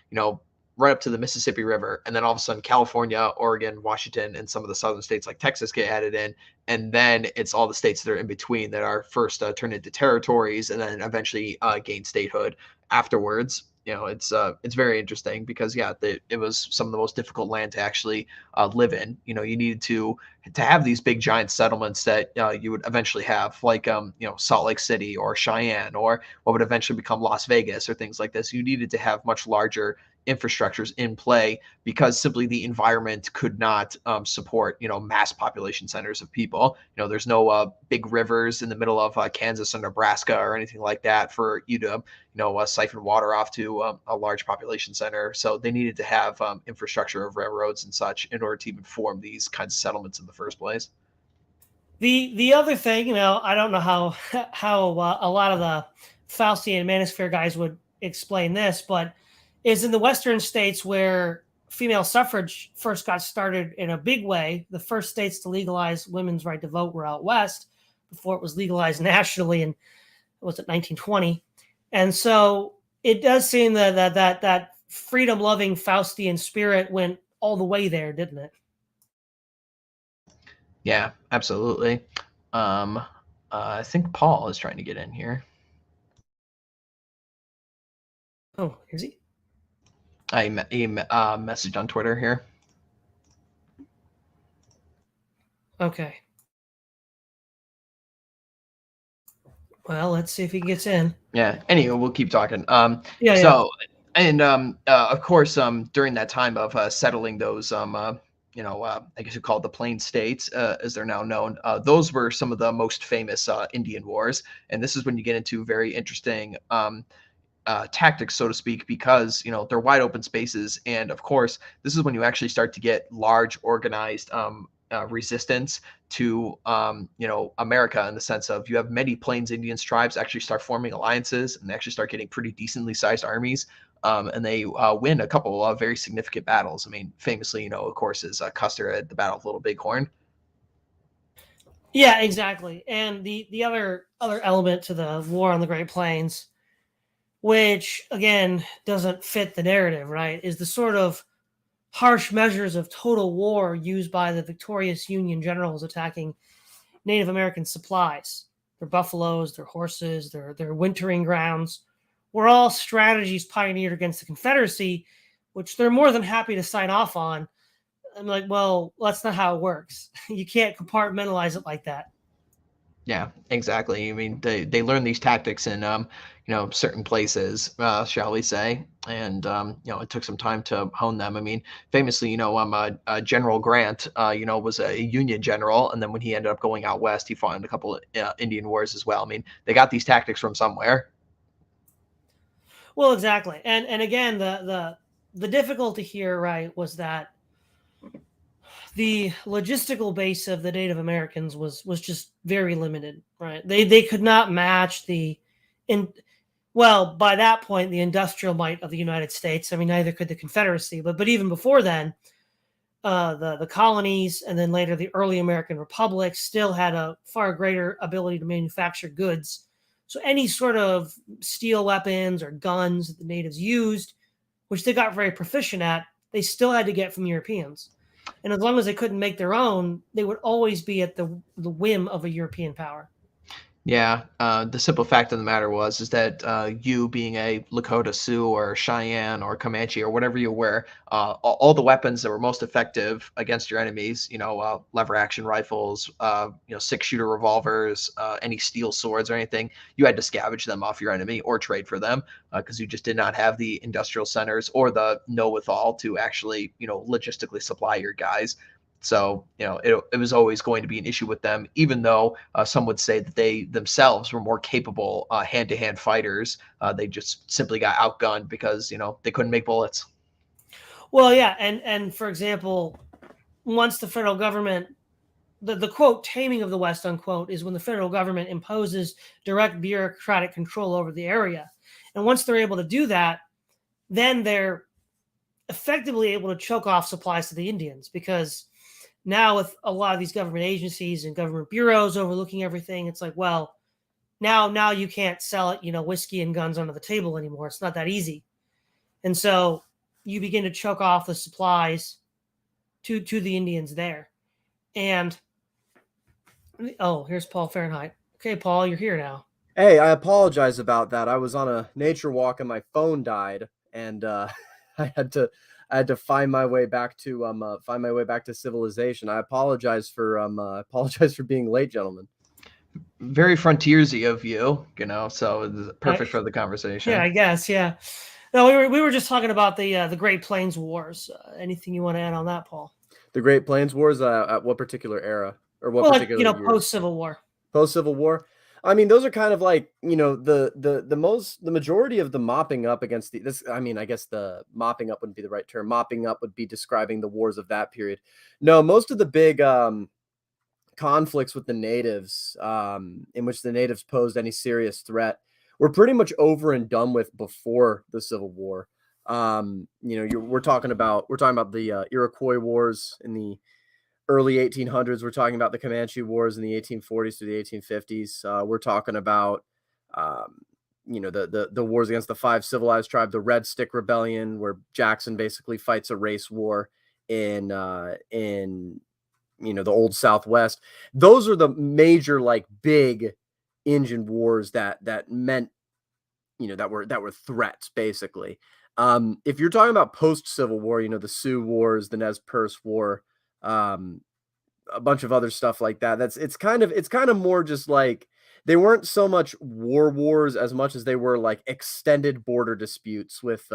right up to the Mississippi River, and then all of a sudden California, Oregon, Washington, and some of the southern states like Texas get added in, and then it's all the states that are in between that are first turned into territories, and then eventually gain statehood afterwards. It's very interesting because it was some of the most difficult land to actually live in. You needed to have these big giant settlements that you would eventually have, like Salt Lake City or Cheyenne or what would eventually become Las Vegas or things like this. You needed to have much larger infrastructures in play because simply the environment could not support mass population centers of people. There's no big rivers in the middle of Kansas or Nebraska or anything like that for you to siphon water off to a large population center. So they needed to have infrastructure of railroads and such in order to even form these kinds of settlements in the first place. The other thing, I don't know how a lot of the Faustian Manosphere guys would explain this, but is in the Western states where female suffrage first got started in a big way. The first states to legalize women's right to vote were out west before it was legalized nationally in, was it 1920? And so it does seem that freedom-loving Faustian spirit went all the way there, didn't it? Yeah, absolutely. I think Paul is trying to get in here. Oh, is he? I messaged on Twitter here. Okay. Well, let's see if he gets in. Yeah. Anyway, we'll keep talking. Yeah, yeah. So, and of course, during that time of settling those, I guess you call it the Plain States, as they're now known. Those were some of the most famous Indian wars, and this is when you get into very interesting tactics, so to speak, because they're wide open spaces, and of course, this is when you actually start to get large organized resistance to America, in the sense of you have many Plains Indians tribes actually start forming alliances, and they actually start getting pretty decently sized armies. And they win a couple of very significant battles. I mean, famously, of course, is Custer at the Battle of Little Bighorn. Yeah, exactly. And the other element to the war on the Great Plains, which again doesn't fit the narrative, right, is the sort of harsh measures of total war used by the victorious Union generals attacking Native American supplies. Their buffaloes, their horses, their wintering grounds were all strategies pioneered against the Confederacy, which they're more than happy to sign off on. I'm like, well, that's not how it works. You can't compartmentalize it like that. Yeah, exactly. I mean, they learn these tactics in certain places, shall we say, and it took some time to hone them. I mean, famously, General Grant, was a Union general, and then when he ended up going out west, he fought in a couple of Indian wars as well. I mean, they got these tactics from somewhere. Well, exactly. And again, the difficulty here, right, was that the logistical base of the Native Americans was just very limited, right? They could not match in well, by that point, the industrial might of the United States. I mean, neither could the Confederacy, but even before then, the colonies and then later the early American republics still had a far greater ability to manufacture goods. So any sort of steel weapons or guns that the natives used, which they got very proficient at, they still had to get from Europeans. And as long as they couldn't make their own, they would always be at the whim of a European power. Yeah, the simple fact of the matter is that you being a Lakota Sioux or Cheyenne or Comanche or whatever you were, all the weapons that were most effective against your enemies, lever action rifles, 6-shooter revolvers, any steel swords or anything, you had to scavenge them off your enemy or trade for them, because you just did not have the industrial centers or the know-withal to actually, logistically supply your guys. So, it was always going to be an issue with them, even though some would say that they themselves were more capable hand-to-hand fighters. They just simply got outgunned because, they couldn't make bullets. Well, yeah, and for example, once the federal government, the quote taming of the West unquote is when the federal government imposes direct bureaucratic control over the area, and once they're able to do that, then they're effectively able to choke off supplies to the Indians, because now with a lot of these government agencies and government bureaus overlooking everything, it's like, well, now you can't sell it, whiskey and guns under the table anymore. It's not that easy. And so you begin to choke off the supplies to the Indians there. And oh, here's Paul Fahrenheit. Okay, Paul, you're here now. Hey, I apologize about that. I was on a nature walk and my phone died, and I had to find my way back to civilization. I apologize for apologize for being late, gentlemen. Very frontiersy of you, so it's perfect for the conversation. Yeah, I guess. Yeah. No, we were just talking about the Great Plains Wars. Anything you want to add on that, Paul? The Great Plains Wars, at what particular era or what particular year? Post Civil War. Post Civil War. I mean, those are kind of like, the majority of the mopping up against this. I mean, I guess the mopping up wouldn't be the right term. Mopping up would be describing the wars of that period. No, most of the big conflicts with the natives, in which the natives posed any serious threat, were pretty much over and done with before the Civil War. We're talking about the Iroquois Wars in the early 1800s. We're talking about the Comanche Wars in the 1840s to the 1850s. We're talking about the wars against the 5 civilized tribes, the Red Stick Rebellion, where Jackson basically fights a race war in the old Southwest. Those are the major, like, big Indian wars that meant, that were threats, basically. If you're talking about post Civil War, the Sioux Wars, the Nez Perce War, a bunch of other stuff like that. It's kind of more just like they weren't so much wars as much as they were like extended border disputes with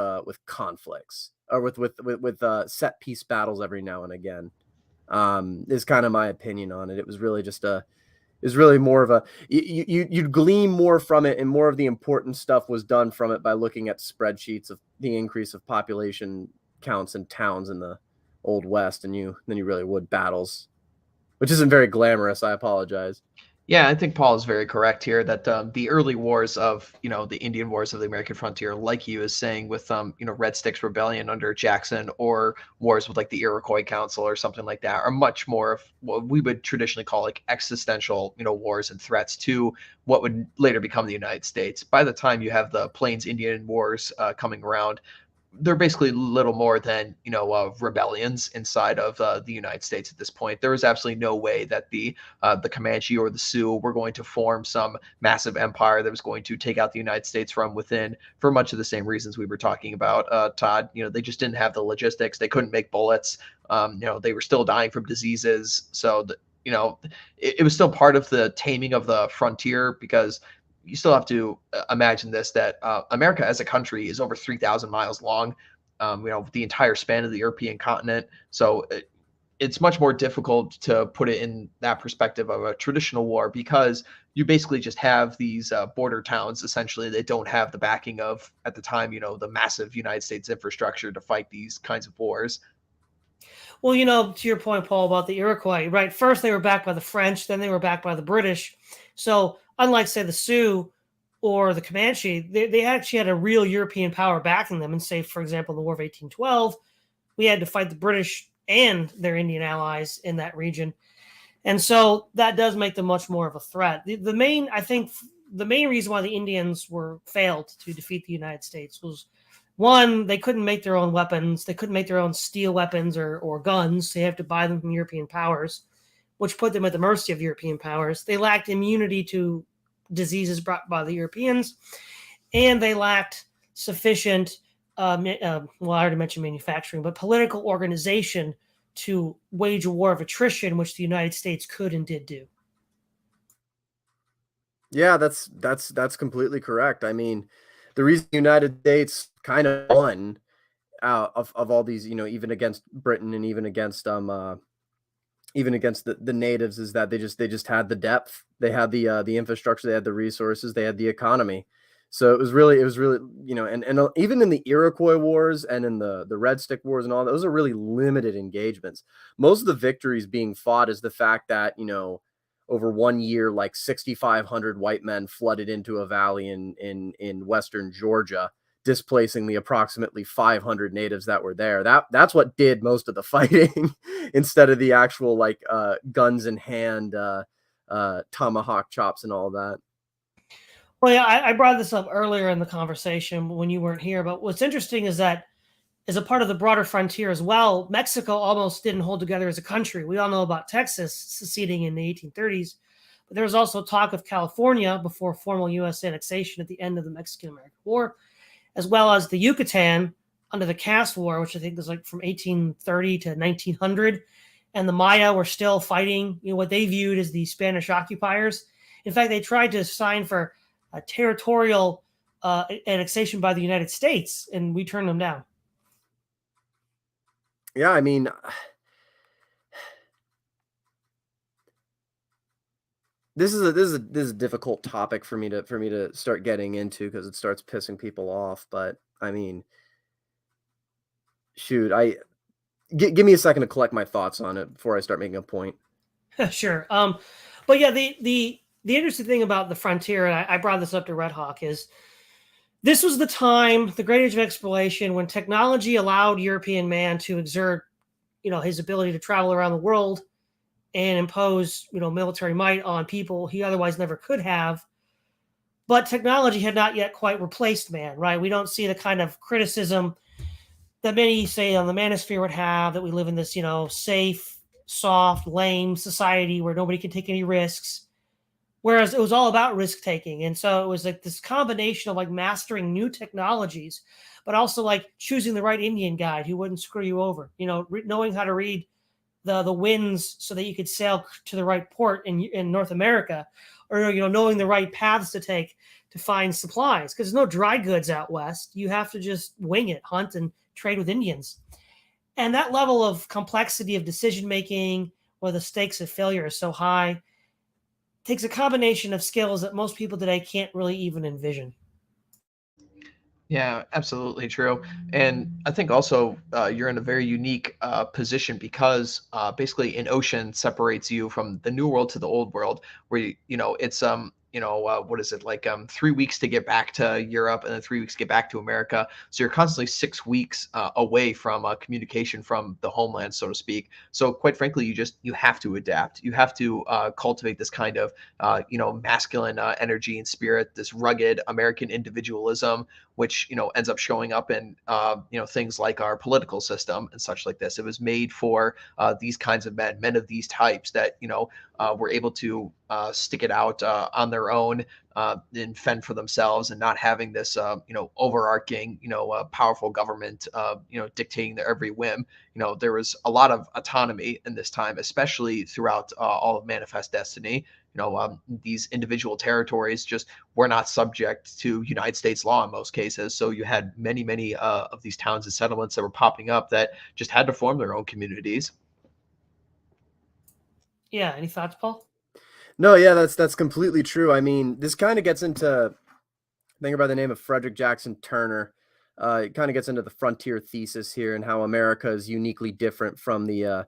conflicts, or with set piece battles every now and again. Is kind of my opinion on it. It was really just is really more of a you'd glean more from it, and more of the important stuff was done from it by looking at spreadsheets of the increase of population counts in towns in the Old West, than you really would battles, which isn't very glamorous. I apologize. Yeah, I think Paul is very correct here that the early wars of, the Indian wars of the American frontier, like he was saying with, Red Sticks Rebellion under Jackson, or wars with like the Iroquois Council or something like that, are much more of what we would traditionally call like existential, wars and threats to what would later become the United States. By the time you have the Plains Indian Wars coming around, they're basically little more than rebellions inside of the United States at this point. There was absolutely no way that the Comanche or the Sioux were going to form some massive empire that was going to take out the United States from within, for much of the same reasons we were talking about, Todd. They just didn't have the logistics. They couldn't make bullets. They were still dying from diseases. So it was still part of the taming of the frontier, because you still have to imagine this, that America as a country is over 3,000 miles long, the entire span of the European continent. So it's much more difficult to put it in that perspective of a traditional war, because you basically just have these border towns, essentially. They don't have the backing of, at the time, the massive United States infrastructure to fight these kinds of wars. Well, to your point, Paul, about the Iroquois, right? First, they were backed by the French, then they were backed by the British. So, unlike, say, the Sioux or the Comanche, they actually had a real European power backing them. And say, for example, in the War of 1812, we had to fight the British and their Indian allies in that region. And so that does make them much more of a threat. The main reason why the Indians failed to defeat the United States was, one, they couldn't make their own weapons. They couldn't make their own steel weapons or guns. They have to buy them from European powers, which put them at the mercy of European powers. They lacked immunity to diseases brought by the Europeans, and they lacked sufficient, I already mentioned manufacturing, but political organization to wage a war of attrition, which the United States could and did do. Yeah, that's completely correct. I mean, the reason the United States kind of won out of all these, even against Britain, and even against the natives, is that they just had the depth, they had the infrastructure, they had the resources, they had the economy. So it was really, and even in the Iroquois Wars and in the Red Stick Wars and all, those are really limited engagements. Most of the victories being fought is the fact that, over 1 year, like 6,500 white men flooded into a valley in western Georgia, displacing the approximately 500 natives that were there. That's what did most of the fighting, instead of the actual guns in hand, tomahawk chops and all that. Well, yeah, I brought this up earlier in the conversation when you weren't here, but what's interesting is that, as a part of the broader frontier as well, Mexico almost didn't hold together as a country. We all know about Texas seceding in the 1830s, but there was also talk of California before formal U.S. annexation at the end of the Mexican-American War, as well as the Yucatan under the Caste War, which I think was like from 1830 to 1900. And the Maya were still fighting, what they viewed as the Spanish occupiers. In fact, they tried to sign for a territorial annexation by the United States, and we turned them down. Yeah, I mean, this is a difficult topic for me to start getting into, because it starts pissing people off. But I mean, shoot, give me a second to collect my thoughts on it before I start making a point. Sure. But yeah, the interesting thing about the frontier, and I brought this up to Redhawk, is this was the time, the Great Age of Exploration, when technology allowed European man to exert, his ability to travel around the world and impose, military might on people he otherwise never could have. But technology had not yet quite replaced man, right? We don't see the kind of criticism that many, say, on the manosphere would have, that we live in this, safe, soft, lame society where nobody can take any risks. Whereas it was all about risk taking. And so it was like this combination of mastering new technologies, but also choosing the right Indian guide who wouldn't screw you over, knowing how to read the winds so that you could sail to the right port in North America, or knowing the right paths to take to find supplies, because there's no dry goods out west. You have to just wing it, hunt and trade with Indians. And that level of complexity of decision making, where the stakes of failure are so high, takes a combination of skills that most people today can't really even envision. Yeah, absolutely true. And I think also you're in a very unique position because basically an ocean separates you from the new world to the old world, where it's what is it, like 3 weeks to get back to Europe and then 3 weeks to get back to America. So you're constantly 6 weeks away from communication from the homeland, so to speak. So quite frankly, you have to adapt. You have to cultivate this kind of masculine energy and spirit, this rugged American individualism, which ends up showing up in things like our political system and such like this. It was made for these kinds of men of these types that were able to stick it out on their own and fend for themselves, and not having this overarching powerful government dictating their every whim. There was a lot of autonomy in this time, especially throughout all of Manifest Destiny. These individual territories just were not subject to United States law in most cases. So you had many of these towns and settlements that were popping up that just had to form their own communities. Yeah. Any thoughts, Paul? No, yeah, that's completely true. I mean, this kind of gets into a thinker by the name of Frederick Jackson Turner. It kind of gets into the frontier thesis here and how America is uniquely different from the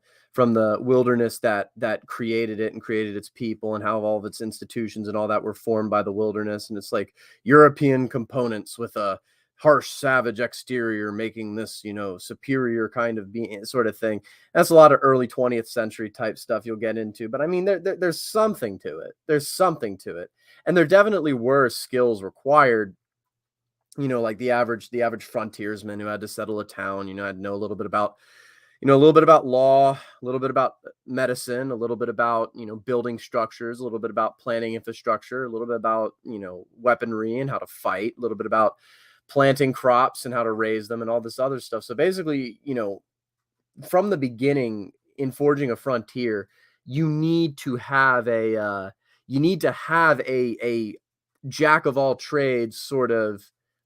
wilderness that created it and created its people, and how all of its institutions and all that were formed by the wilderness. And it's like European components with a harsh, savage exterior making this, superior kind of being, sort of thing. That's a lot of early 20th century type stuff you'll get into. But I mean, there's something to it. There's something to it. And there definitely were skills required, like the average frontiersman who had to settle a town, had to know a little bit about, law, a little bit about medicine, a little bit about, building structures, a little bit about planning infrastructure, a little bit about, weaponry and how to fight, a little bit about planting crops and how to raise them and all this other stuff. So basically, from the beginning in forging a frontier, you need to have a jack of all trades sort of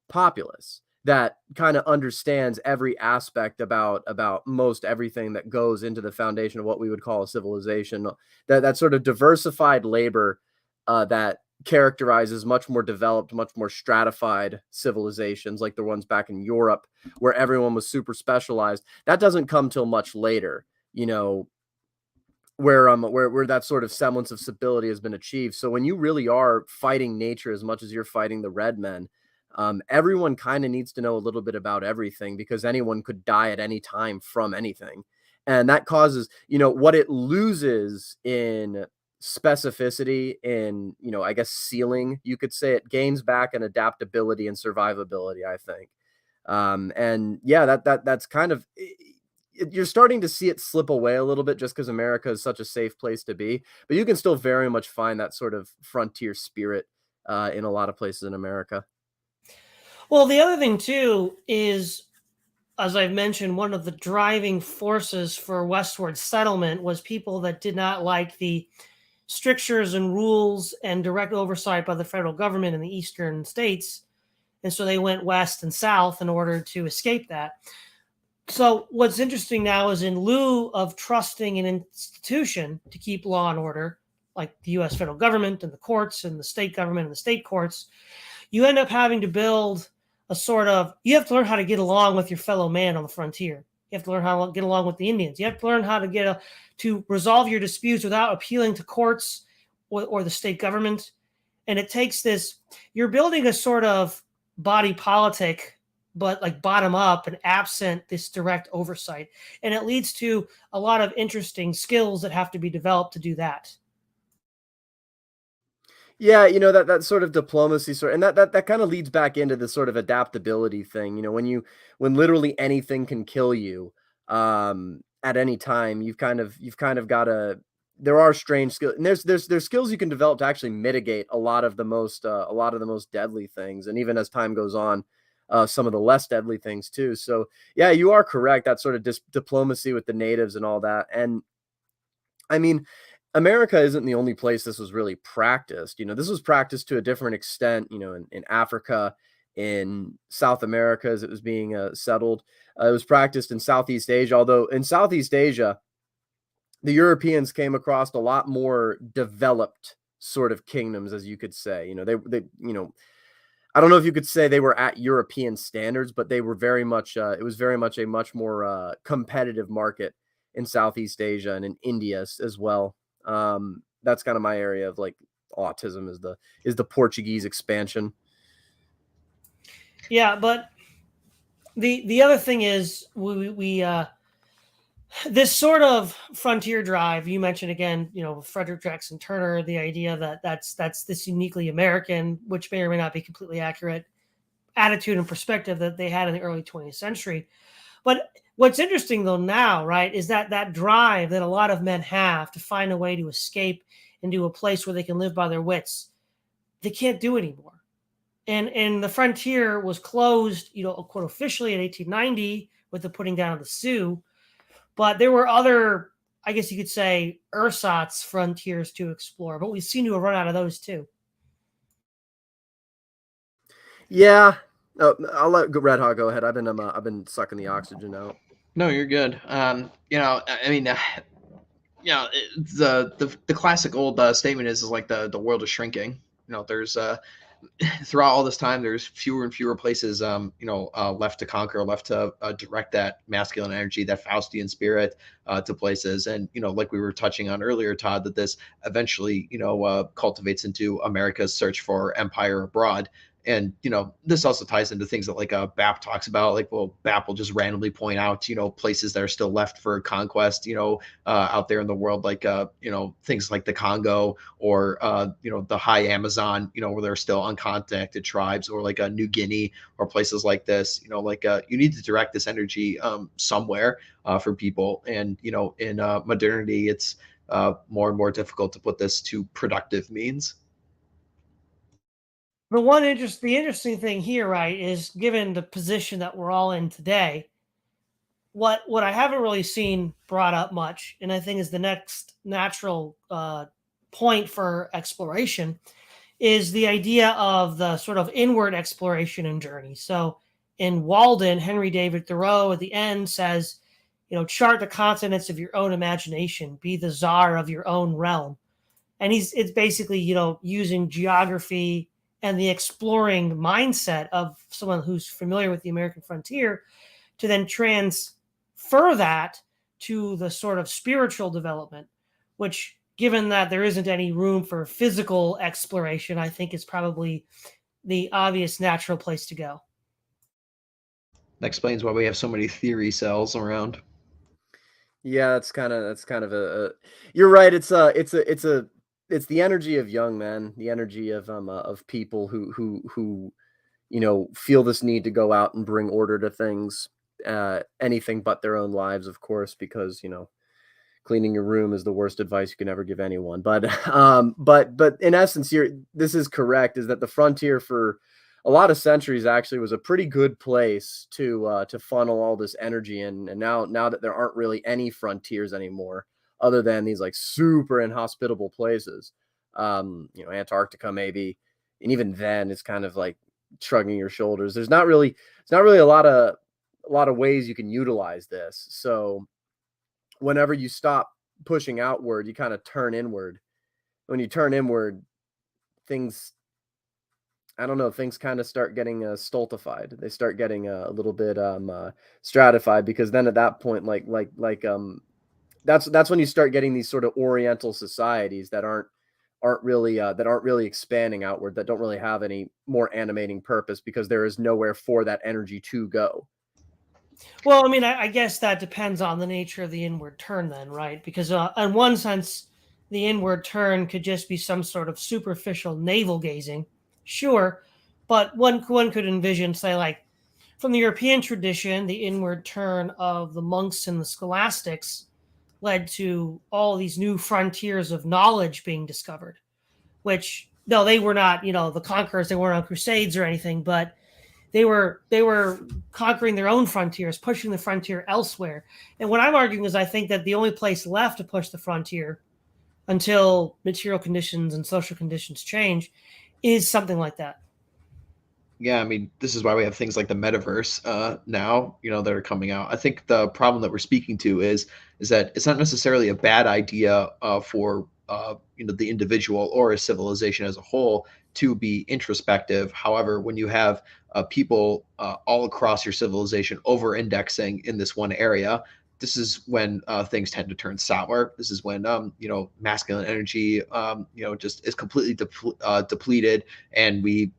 populace that kind of understands every aspect about most everything that goes into the foundation of what we would call a civilization. That sort of diversified labor that characterizes much more developed, much more stratified civilizations like the ones back in Europe, where everyone was super specialized. That doesn't come till much later, where that sort of semblance of stability has been achieved. So when you really are fighting nature as much as you're fighting the red men, everyone kind of needs to know a little bit about everything, because anyone could die at any time from anything. And that causes, what it loses in specificity, in, I guess, ceiling, you could say, it gains back in adaptability and survivability, I think. And yeah, that's kind of, you're starting to see it slip away a little bit just because America is such a safe place to be, but you can still very much find that sort of frontier spirit in a lot of places in America. Well, the other thing too is, as I've mentioned, one of the driving forces for westward settlement was people that did not like the strictures and rules and direct oversight by the federal government in the eastern states. And so they went west and south in order to escape that. So what's interesting now is, in lieu of trusting an institution to keep law and order, like the U.S. federal government and the courts and the state government and the state courts, you end up having to build you have to learn how to get along with your fellow man on the frontier. You have to learn how to get along with the Indians. You have to learn how to to resolve your disputes without appealing to courts or the state government. And it takes this, you're building a sort of body politic, but like bottom up and absent this direct oversight. And it leads to a lot of interesting skills that have to be developed to do that. Yeah, that sort of diplomacy and that kind of leads back into the sort of adaptability thing. When literally anything can kill you at any time, you've kind of got to. There are strange skills, and there's skills you can develop to actually mitigate a lot of the most deadly things, and even as time goes on, some of the less deadly things too. So yeah, you are correct. That sort of diplomacy with the natives and all that, and I mean, America isn't the only place this was really practiced. This was practiced to a different extent, in Africa, in South America as it was being settled. It was practiced in Southeast Asia, although in Southeast Asia, the Europeans came across a lot more developed sort of kingdoms, as you could say. I don't know if you could say they were at European standards, but they were very much, it was very much a much more competitive market in Southeast Asia and in India as well. That's kind of my area of like autism is the Portuguese expansion. Yeah, but the other thing is we this sort of frontier drive you mentioned again, Frederick Jackson Turner, the idea that that's this uniquely American, which may or may not be completely accurate, attitude and perspective that they had in the early 20th century. But what's interesting though now, right, is that drive that a lot of men have to find a way to escape into a place where they can live by their wits, they can't do anymore. And the frontier was closed, quote, officially in 1890 with the putting down of the Sioux. But there were other, I guess you could say, ersatz frontiers to explore, but we seem to have run out of those too. Yeah, I'll let Redhawk go ahead. I've been sucking the oxygen out. No, you're good. I mean, the classic old statement is like the world is shrinking. There's throughout all this time, there's fewer and fewer places, left to conquer, left to direct that masculine energy, that Faustian spirit to places. And, like we were touching on earlier, Todd, that this eventually, cultivates into America's search for empire abroad. And, this also ties into things that like BAP talks about, like, well, BAP will just randomly point out, places that are still left for conquest, out there in the world, like, things like the Congo or, the high Amazon, where there are still uncontacted tribes, or like New Guinea or places like this, you need to direct this energy somewhere for people. And, in modernity, it's more and more difficult to put this to productive means. The interesting thing here, right, is given the position that we're all in today, what I haven't really seen brought up much, and I think is the next natural point for exploration, is the idea of the sort of inward exploration and journey. So in Walden, Henry David Thoreau at the end says, chart the continents of your own imagination, be the czar of your own realm. And it's basically, using geography and the exploring mindset of someone who's familiar with the American frontier to then transfer that to the sort of spiritual development, which, given that there isn't any room for physical exploration, I think is probably the obvious natural place to go. That explains why we have so many theory cells around. Yeah, that's kind of a you're right. It's the energy of young men, the energy of people who feel this need to go out and bring order to things, anything but their own lives, of course, because cleaning your room is the worst advice you can ever give anyone. But but in essence, this is correct, is that the frontier for a lot of centuries actually was a pretty good place to funnel all this energy in. And now that there aren't really any frontiers anymore, other than these like super inhospitable places, Antarctica maybe, and even then it's kind of like shrugging your shoulders. It's not really a lot of ways you can utilize this. So whenever you stop pushing outward, you kind of turn inward. When you turn inward, things kind of start getting stultified. They start getting a little bit stratified, because then at that point, that's when you start getting these sort of Oriental societies that aren't really expanding outward, that don't really have any more animating purpose, because there is nowhere for that energy to go. Well, I mean, I guess that depends on the nature of the inward turn then, right? Because in one sense, the inward turn could just be some sort of superficial navel gazing. Sure, but one could envision, say, like from the European tradition, the inward turn of the monks and the scholastics led to all these new frontiers of knowledge being discovered, which, no, they were not, the conquerors, they weren't on crusades or anything, but They were conquering their own frontiers, pushing the frontier elsewhere. And what I'm arguing is I think that the only place left to push the frontier until material conditions and social conditions change is something like that. Yeah, I mean, this is why we have things like the metaverse now, that are coming out. I think the problem that we're speaking to is that it's not necessarily a bad idea for the individual or a civilization as a whole to be introspective. However, when you have people all across your civilization over-indexing in this one area, this is when things tend to turn sour. This is when masculine energy just is completely depleted, and we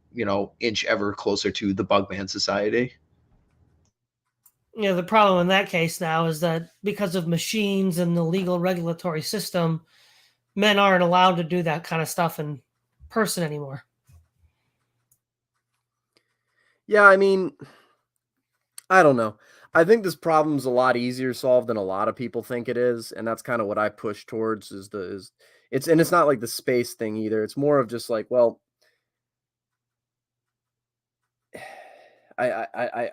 inch ever closer to the Bugman Society. The problem in that case now is that because of machines and the legal regulatory system, men aren't allowed to do that kind of stuff in person anymore. Yeah, I mean, I don't know. I think this problem's a lot easier solved than a lot of people think it is, and that's kind of what I push towards. It's not like the space thing either. It's more of just like, well, I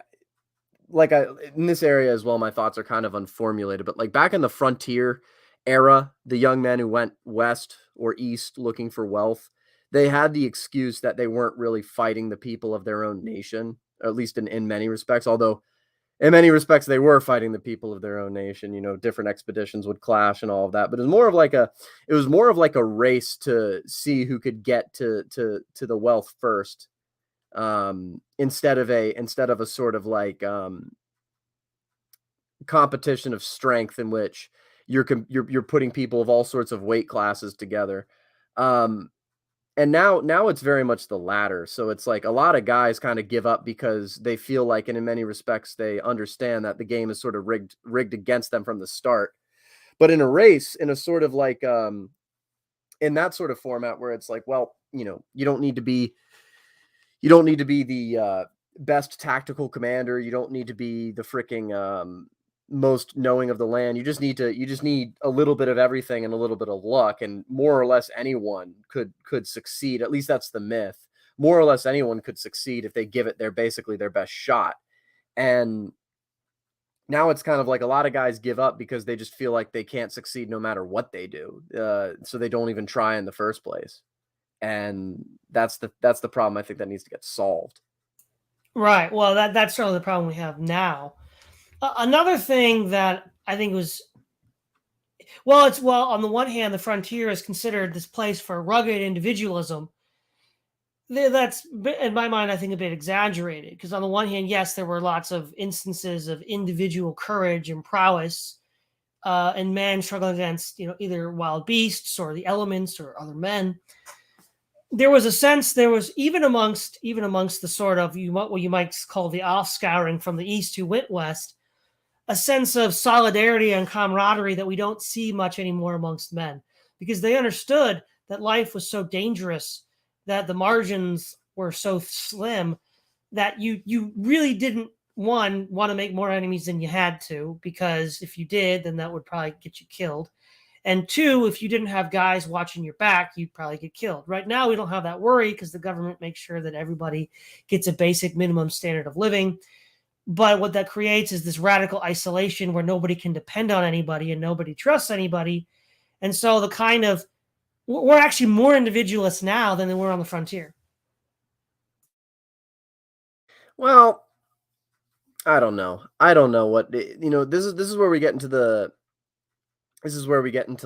like in this area as well, my thoughts are kind of unformulated, but like back in the frontier era, the young men who went west or east looking for wealth, they had the excuse that they weren't really fighting the people of their own nation, or at least in many respects, although in many respects they were fighting the people of their own nation. Different expeditions would clash and all of that, but it was more of like a race to see who could get to the wealth first, instead of a sort of like competition of strength in which you're putting people of all sorts of weight classes together. And now it's very much the latter. So it's like a lot of guys kind of give up because they feel like, and in many respects, they understand that the game is sort of rigged against them from the start. But in a race, in a sort of like, in that sort of format where it's like, well, you don't need to be the best tactical commander. You don't need to be the freaking most knowing of the land. You just need a little bit of everything and a little bit of luck, and more or less anyone could succeed. At least that's the myth. More or less anyone could succeed if they give it their best shot. And now it's kind of like a lot of guys give up because they just feel like they can't succeed no matter what they do. So they don't even try in the first place. And that's the problem I think that needs to get solved. Right. Well, that's certainly the problem we have now. Another thing that I think was, on the one hand, the frontier is considered this place for rugged individualism. That's, in my mind, I think a bit exaggerated, because on the one hand, yes, there were lots of instances of individual courage and prowess, and men struggling against, either wild beasts or the elements or other men. There was a sense, even amongst the sort of what you might call the offscouring from the east who went west, a sense of solidarity and camaraderie that we don't see much anymore amongst men, because they understood that life was so dangerous, that the margins were so slim, that you really didn't want to make more enemies than you had to, because if you did, then that would probably get you killed. And two, if you didn't have guys watching your back, you'd probably get killed. Right now, we don't have that worry because the government makes sure that everybody gets a basic minimum standard of living. But what that creates is this radical isolation where nobody can depend on anybody and nobody trusts anybody. And so we're actually more individualists now than they were on the frontier. Well, I don't know. I don't know what, this is where we get into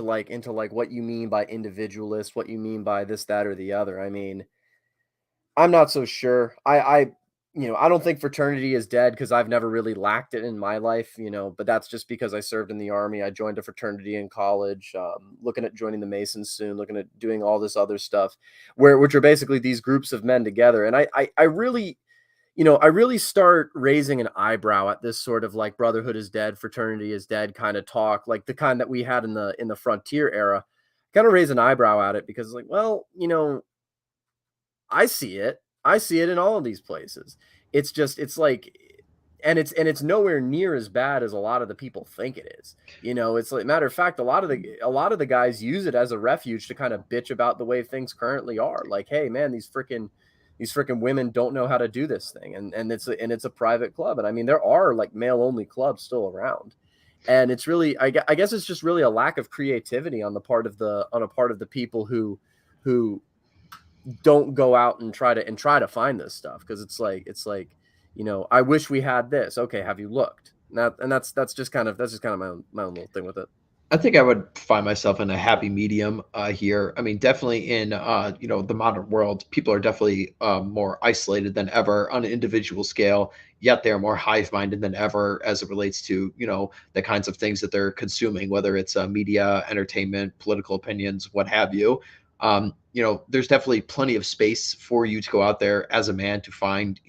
like what you mean by individualist, what you mean by this, that, or the other. I mean, I'm not so sure. I don't think fraternity is dead because I've never really lacked it in my life, but that's just because I served in the Army. I joined a fraternity in college, looking at joining the Masons soon, looking at doing all this other stuff, which are basically these groups of men together. And I really, I really start raising an eyebrow at this sort of like brotherhood is dead, fraternity is dead kind of talk, like the kind that we had in the frontier era. Kind of raise an eyebrow at it because, like, well, I see it. I see it in all of these places. It's like, and it's nowhere near as bad as a lot of the people think it is. It's like, matter of fact, a lot of the guys use it as a refuge to kind of bitch about the way things currently are. Like, hey man, These freaking women don't know how to do this thing, and it's a private club. And I mean, there are like male only clubs still around, and it's really, I guess it's just really a lack of creativity on the part of the people who don't go out and try to find this stuff, because it's like I wish we had this. Okay, have you looked? That's just kind of my own little thing with it. I think I would find myself in a happy medium here. I mean, definitely in the modern world, people are definitely more isolated than ever on an individual scale. Yet they're more hive-minded than ever as it relates to the kinds of things that they're consuming, whether it's media, entertainment, political opinions, what have you. There's definitely plenty of space for you to go out there as a man to find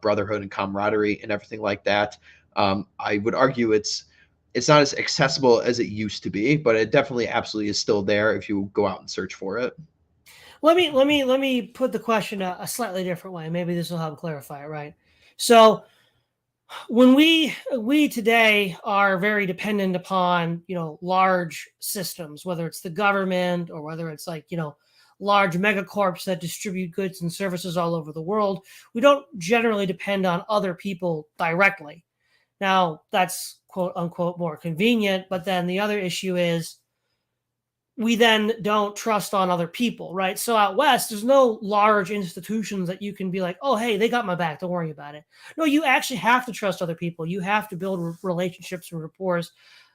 brotherhood and camaraderie and everything like that. I would argue it's not as accessible as it used to be, but it definitely absolutely is still there if you go out and search for it. Let me put the question a slightly different way. Maybe this will help clarify it, right? So when we today are very dependent upon large systems, whether it's the government or whether it's like large megacorps that distribute goods and services all over the world, we don't generally depend on other people directly. Now, that's quote unquote more convenient, but then the other issue is we then don't trust on other people, right? So out west, there's no large institutions that you can be like, oh, hey, they got my back, don't worry about it. No, you actually have to trust other people. You have to build relationships and rapport.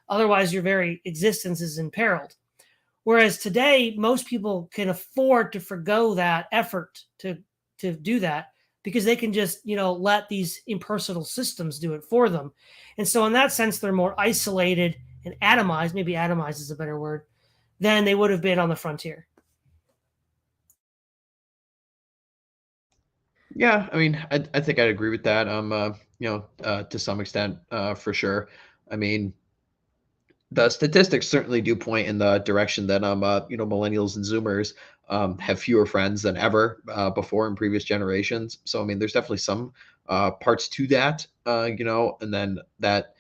Otherwise, your very existence is imperiled. Whereas today, most people can afford to forgo that effort to do that, because they can just, let these impersonal systems do it for them. And so in that sense, they're more isolated and atomized, maybe atomized is a better word, than they would have been on the frontier. Yeah, I mean, I think I'd agree with that. To some extent, for sure. I mean, the statistics certainly do point in the direction that millennials and Zoomers have fewer friends than ever before in previous generations. So I mean, there's definitely some parts to that, and then that,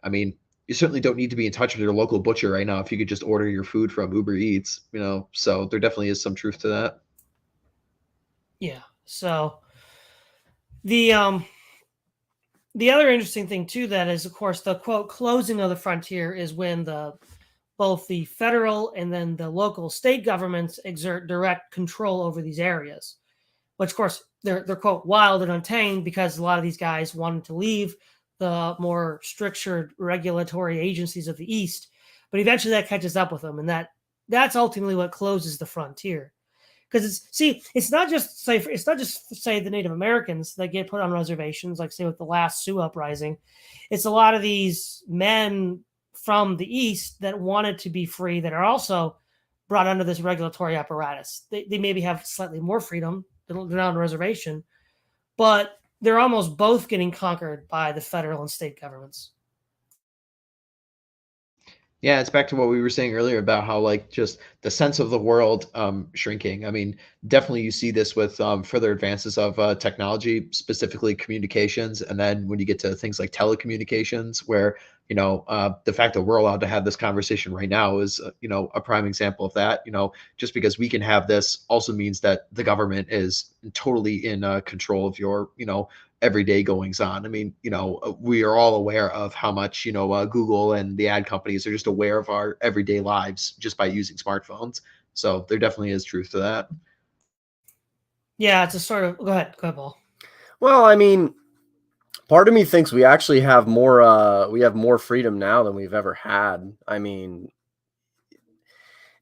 I mean, you certainly don't need to be in touch with your local butcher right now if you could just order your food from Uber Eats, So there definitely is some truth to that. Yeah. So the other interesting thing too that is, of course, the quote closing of the frontier is when both the federal and then the local state governments exert direct control over these areas, which of course they're quote wild and untamed because a lot of these guys wanted to leave the more stricter regulatory agencies of the East, but eventually that catches up with them, and that's ultimately what closes the frontier. Because it's not just say the Native Americans that get put on reservations, like say with the last Sioux uprising. It's a lot of these men from the East that wanted to be free that are also brought under this regulatory apparatus. They maybe have slightly more freedom. They're not on a reservation, but they're almost both getting conquered by the federal and state governments. Yeah, it's back to what we were saying earlier about how like just the sense of the world shrinking. I mean, definitely you see this with further advances of technology, specifically communications, and then when you get to things like telecommunications, where the fact that we're allowed to have this conversation right now is a prime example of that. Just because we can have this also means that the government is totally in control of your everyday goings on. I mean, we are all aware of how much, Google and the ad companies are just aware of our everyday lives just by using smartphones. So there definitely is truth to that. Yeah, it's a sort of, go ahead, Paul. Well, I mean, part of me thinks we actually have more freedom now than we've ever had. I mean,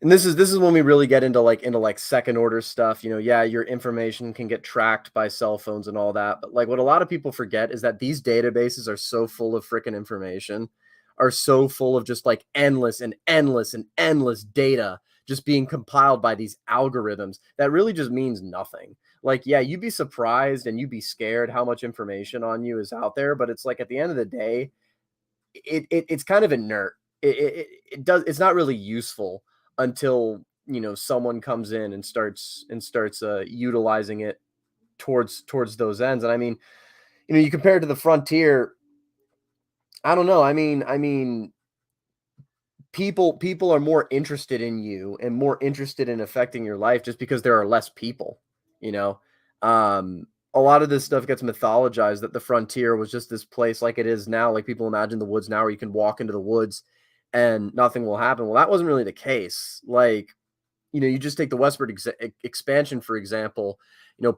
and this is when we really get into second order stuff. Yeah, your information can get tracked by cell phones and all that, but like what a lot of people forget is that these databases are so full of freaking information, are so full of just like endless and endless and endless data just being compiled by these algorithms that really just means nothing. Like, yeah, you'd be surprised and you'd be scared how much information on you is out there, but it's like at the end of the day, it's kind of inert. It's not really useful until someone comes in and starts utilizing it towards those ends. And I mean, you compare it to the frontier. I don't know. I mean, people are more interested in you and more interested in affecting your life just because there are less people. A lot of this stuff gets mythologized, that the frontier was just this place like it is now. Like people imagine the woods now where you can walk into the woods and nothing will happen. Well, that wasn't really the case. Like, you just take the westward expansion, for example.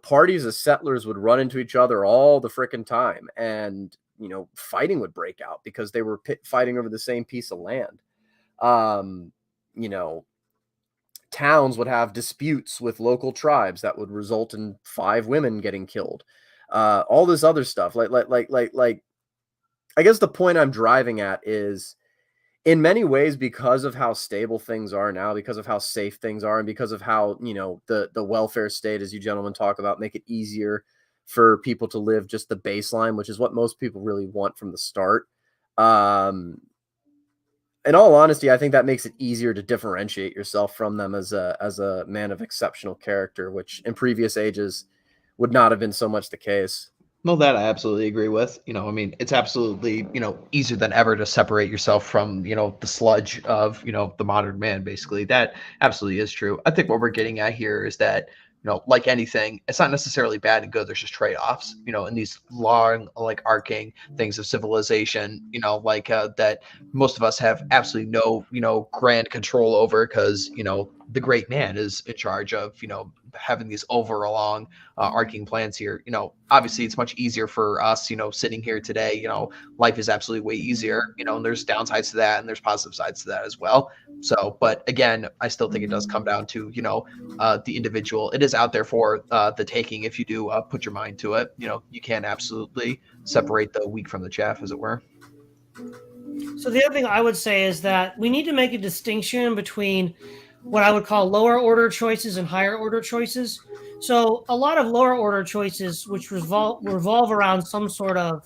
Parties of settlers would run into each other all the frickin' time, and fighting would break out because they were fighting over the same piece of land. You know, towns would have disputes with local tribes that would result in 5 women getting killed. All this other stuff, like. I guess the point I'm driving at is, in many ways, because of how stable things are now, because of how safe things are, and because of how, the welfare state, as you gentlemen talk about, make it easier for people to live just the baseline, which is what most people really want from the start. In all honesty, I think that makes it easier to differentiate yourself from them as a man of exceptional character, which in previous ages would not have been so much the case. Well, that I absolutely agree with. I mean, it's absolutely, easier than ever to separate yourself from, the sludge of, the modern man, basically. That absolutely is true. I think what we're getting at here is that, like anything, it's not necessarily bad and good. There's just trade-offs, in these long, like arcing things of civilization, that most of us have absolutely no, grand control over, because, the great man is in charge of, having these overlong arcing plans here. Obviously it's much easier for us, sitting here today. Life is absolutely way easier, and there's downsides to that and there's positive sides to that as well. So, but again, I still think it does come down to, the individual. It is out there for the taking if you do put your mind to it. You can absolutely separate the wheat from the chaff, as it were. So the other thing I would say is that we need to make a distinction between what I would call lower order choices and higher order choices. So a lot of lower order choices, which revolve around some sort of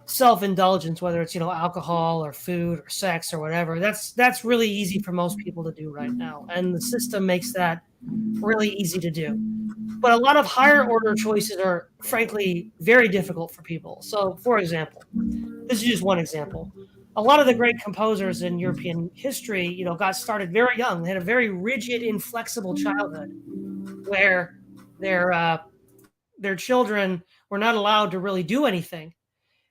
self-indulgence, whether it's, alcohol or food or sex or whatever, that's really easy for most people to do right now. And the system makes that really easy to do. But a lot of higher order choices are frankly very difficult for people. So for example, this is just one example. A lot of the great composers in European history, got started very young. They had a very rigid, inflexible childhood where their children were not allowed to really do anything.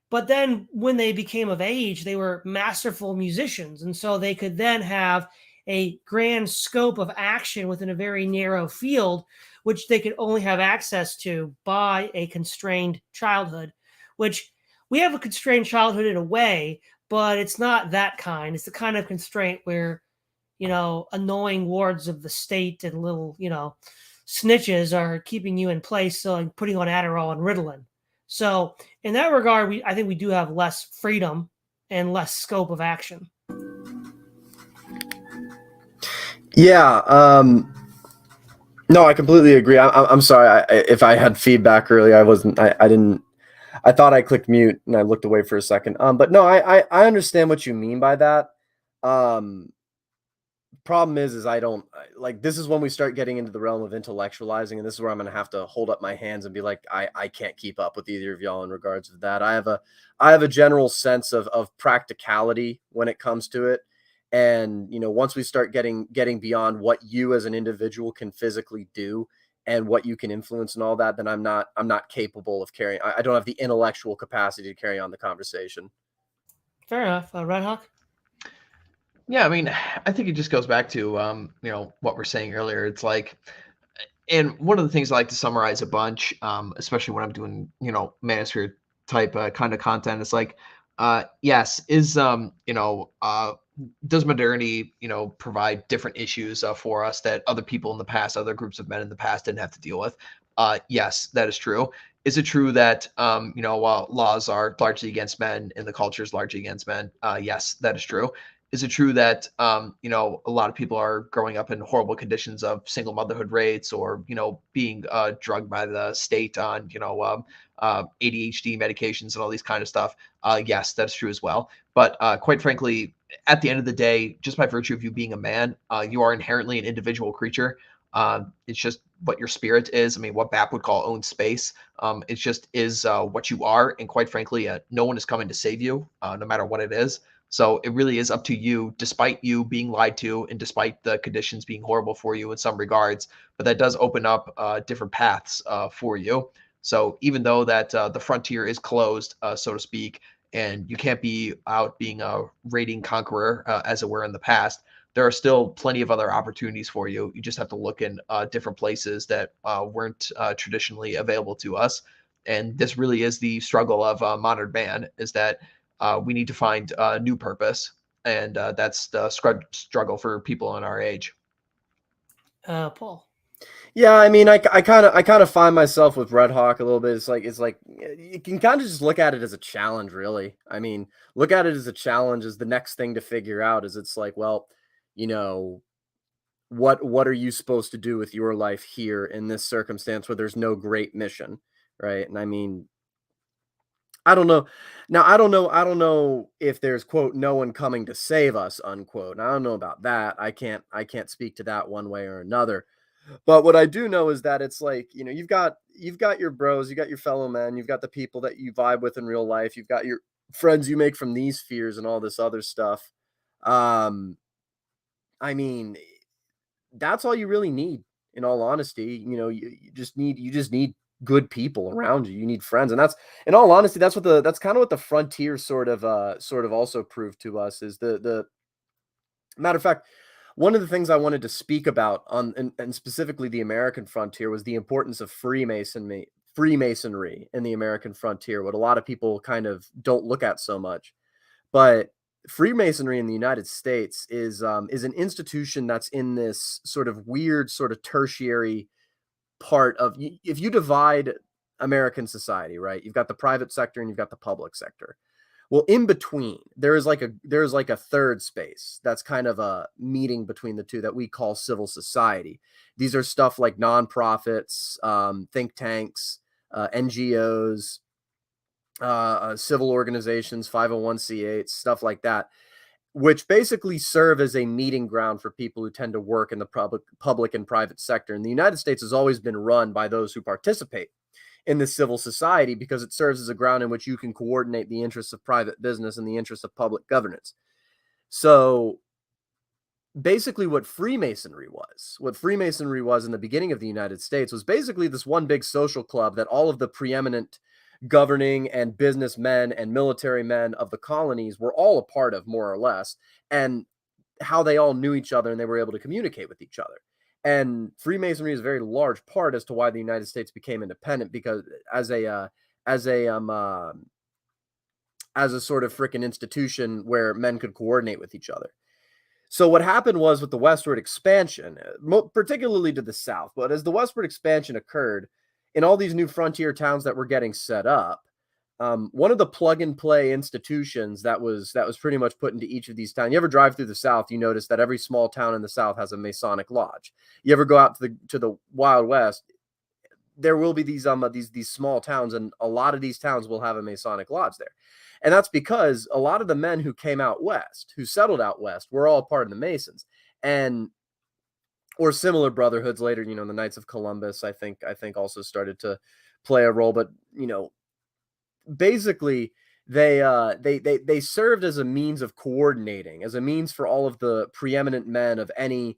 But then when they became of age, they were masterful musicians. And so they could then have a grand scope of action within a very narrow field, which they could only have access to by a constrained childhood, which we have a constrained childhood in a way, but it's not that kind. It's the kind of constraint where, annoying wards of the state and little, snitches are keeping you in place, so like putting on Adderall and Ritalin. So in that regard, I think we do have less freedom and less scope of action. Yeah. No, I completely agree. I'm sorry if I had feedback earlier. I didn't. I thought I clicked mute and I looked away for a second. But no, I understand what you mean by that. Problem is I don't like, this is when we start getting into the realm of intellectualizing, and this is where I'm going to have to hold up my hands and be like, I can't keep up with either of y'all in regards to that. I have a general sense of practicality when it comes to it. And, once we start getting beyond what you as an individual can physically do and what you can influence and all that, then I'm not capable of carrying. I don't have the intellectual capacity to carry on the conversation. Fair enough. Redhawk? Yeah, I mean, I think it just goes back to, what we're saying earlier. It's like, and one of the things I like to summarize a bunch, especially when I'm doing, manosphere type kind of content, is like, yes, is, does modernity, provide different issues for us that other people in the past, other groups of men in the past didn't have to deal with? Yes, that is true. Is it true that, while laws are largely against men and the culture is largely against men? Yes, that is true. Is it true that, a lot of people are growing up in horrible conditions of single motherhood rates, or, being drugged by the state on, ADHD medications and all these kind of stuff? Yes, that's true as well. But quite frankly, at the end of the day, just by virtue of you being a man, you are inherently an individual creature. It's just what your spirit is. I mean, what BAP would call own space. It just is what you are. And quite frankly, no one is coming to save you, no matter what it is. So it really is up to you, despite you being lied to and despite the conditions being horrible for you in some regards. But that does open up different paths for you. So even though that the frontier is closed, so to speak, and you can't be out being a raiding conqueror as it were in the past, there are still plenty of other opportunities for you. You just have to look in different places that weren't traditionally available to us. And this really is the struggle of modern man, is that we need to find a new purpose. And that's the struggle for people in our age. Paul. Yeah, I mean, I kind of find myself with Redhawk a little bit. It's like you can kind of just look at it as a challenge, really. I mean, look at it as a challenge, as the next thing to figure out. Is it's like, well, you know, what are you supposed to do with your life here in this circumstance where there's no great mission, right? And I mean, I don't know. Now, I don't know if there's, quote, no one coming to save us, unquote. And I don't know about that. I can't speak to that one way or another. But what I do know is that it's like, you know, you've got your bros, you got your fellow men, you've got the people that you vibe with in real life, you've got your friends you make from these spheres and all this other stuff. I mean, that's all you really need, in all honesty. You know, you just need good people around you. You need friends. And that's, in all honesty, that's kind of what the frontier sort of also proved to us. Is the matter of fact, one of the things I wanted to speak about on, and specifically the American frontier, was the importance of Freemasonry in the American frontier, what a lot of people kind of don't look at so much. But Freemasonry in the United States is an institution that's in this sort of weird, sort of tertiary part of, if you divide American society, right? You've got the private sector and you've got the public sector. Well, in between, there's like a third space that's kind of a meeting between the two that we call civil society. These are stuff like nonprofits, think tanks, NGOs, civil organizations, 501c8s, stuff like that, which basically serve as a meeting ground for people who tend to work in the public and private sector. And the United States has always been run by those who participate in the civil society, because it serves as a ground in which you can coordinate the interests of private business and the interests of public governance. So basically what Freemasonry was in the beginning of the United States was basically this one big social club that all of the preeminent governing and businessmen and military men of the colonies were all a part of, more or less, and how they all knew each other and they were able to communicate with each other. And Freemasonry is a very large part as to why the United States became independent, because as a sort of frickin' institution where men could coordinate with each other. So what happened was, with the westward expansion, particularly to the south, but as the westward expansion occurred in all these new frontier towns that were getting set up, one of the plug and play institutions that was pretty much put into each of these towns. You ever drive through the South, you notice that every small town in the South has a Masonic lodge. You ever go out to the Wild West, there will be these small towns, and a lot of these towns will have a Masonic lodge there. And that's because a lot of the men who came out west, who settled out west, were all part of the Masons, or similar brotherhoods later. You know, the Knights of Columbus, I think also started to play a role. But you know, basically they served as a means of coordinating, as a means for all of the preeminent men of any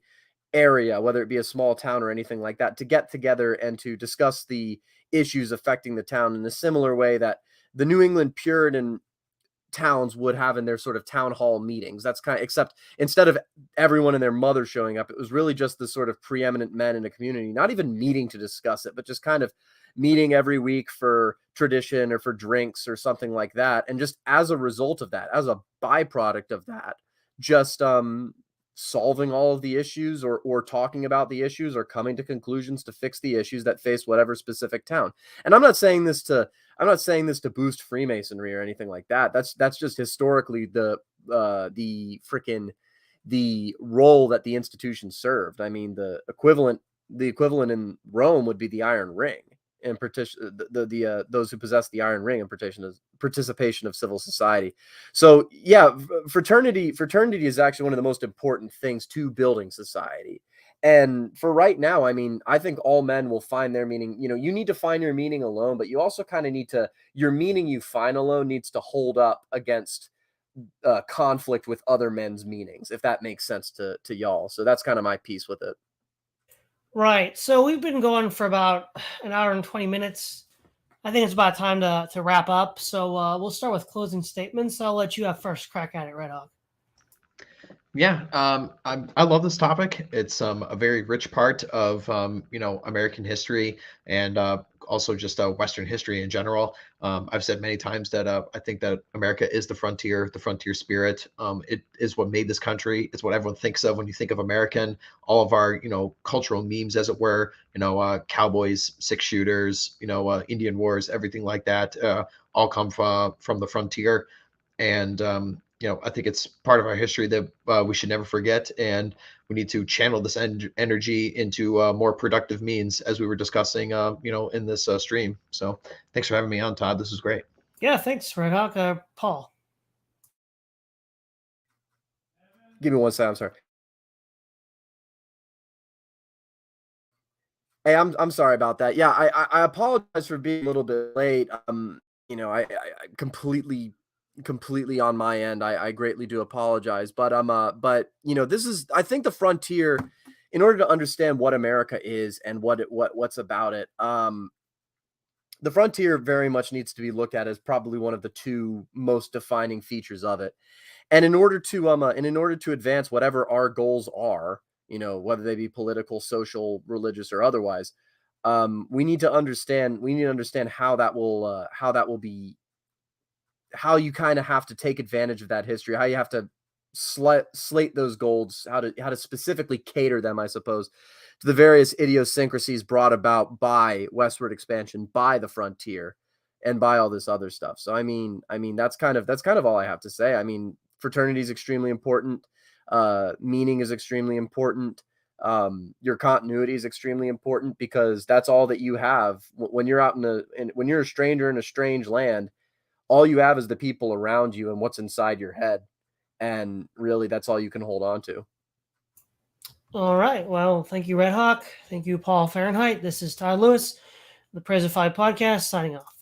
area, whether it be a small town or anything like that, to get together and to discuss the issues affecting the town in a similar way that the New England Puritan towns would have in their sort of town hall meetings. That's kind of, except instead of everyone and their mother showing up, it was really just the sort of preeminent men in a community, not even meeting to discuss it, but just kind of meeting every week for tradition or for drinks or something like that. And just as a result of that, as a byproduct of that, just solving all of the issues, or talking about the issues, or coming to conclusions to fix the issues that face whatever specific town. And I'm not saying this to boost Freemasonry or anything like that. That's just historically the role that the institution served. I mean, the equivalent in Rome would be the Iron Ring, and those who possess the Iron Ring and participation of civil society. So yeah, fraternity is actually one of the most important things to building society. And for right now, I mean, I think all men will find their meaning. You know, you need to find your meaning alone, but you also kind of need to, your meaning you find alone needs to hold up against conflict with other men's meanings, if that makes sense to y'all. So that's kind of my piece with it. Right. So we've been going for about an hour and 20 minutes. I think it's about time to wrap up. So we'll start with closing statements. I'll let you have first crack at it, Redhawk. Yeah, I love this topic. It's a very rich part of American history and also just Western history in general. I've said many times that I think that America is the frontier spirit. It is what made this country. It's what everyone thinks of when you think of American. All of our cultural memes, as it were, cowboys, six shooters, Indian wars, everything like that, all come from the frontier. And I think it's part of our history that we should never forget, and we need to channel this energy into more productive means, as we were discussing, in this stream. So, thanks for having me on, Todd. This was great. Yeah, thanks, Redhawk. Paul. Give me one second. I'm sorry. Hey, I'm sorry about that. Yeah, I apologize for being a little bit late. I completely on my end. I greatly do apologize. But this is, I think, the frontier, in order to understand what America is and what's about it. The frontier very much needs to be looked at as probably one of the two most defining features of it. And in order to advance whatever our goals are, whether they be political, social, religious, or otherwise, we need to understand how that will be, how you kind of have to take advantage of that history, how you have to slate those goals, how to specifically cater them, I suppose, to the various idiosyncrasies brought about by westward expansion, by the frontier, and by all this other stuff. So I mean that's kind of all I have to say. I mean, fraternity is extremely important. Meaning is extremely important. Your continuity is extremely important, because that's all that you have when you're out when you're a stranger in a strange land. All you have is the people around you and what's inside your head, and really that's all you can hold on to. All right. Well, thank you, Redhawk. Thank you, Paul Fahrenheit. This is Todd Lewis, the Praisified Podcast, signing off.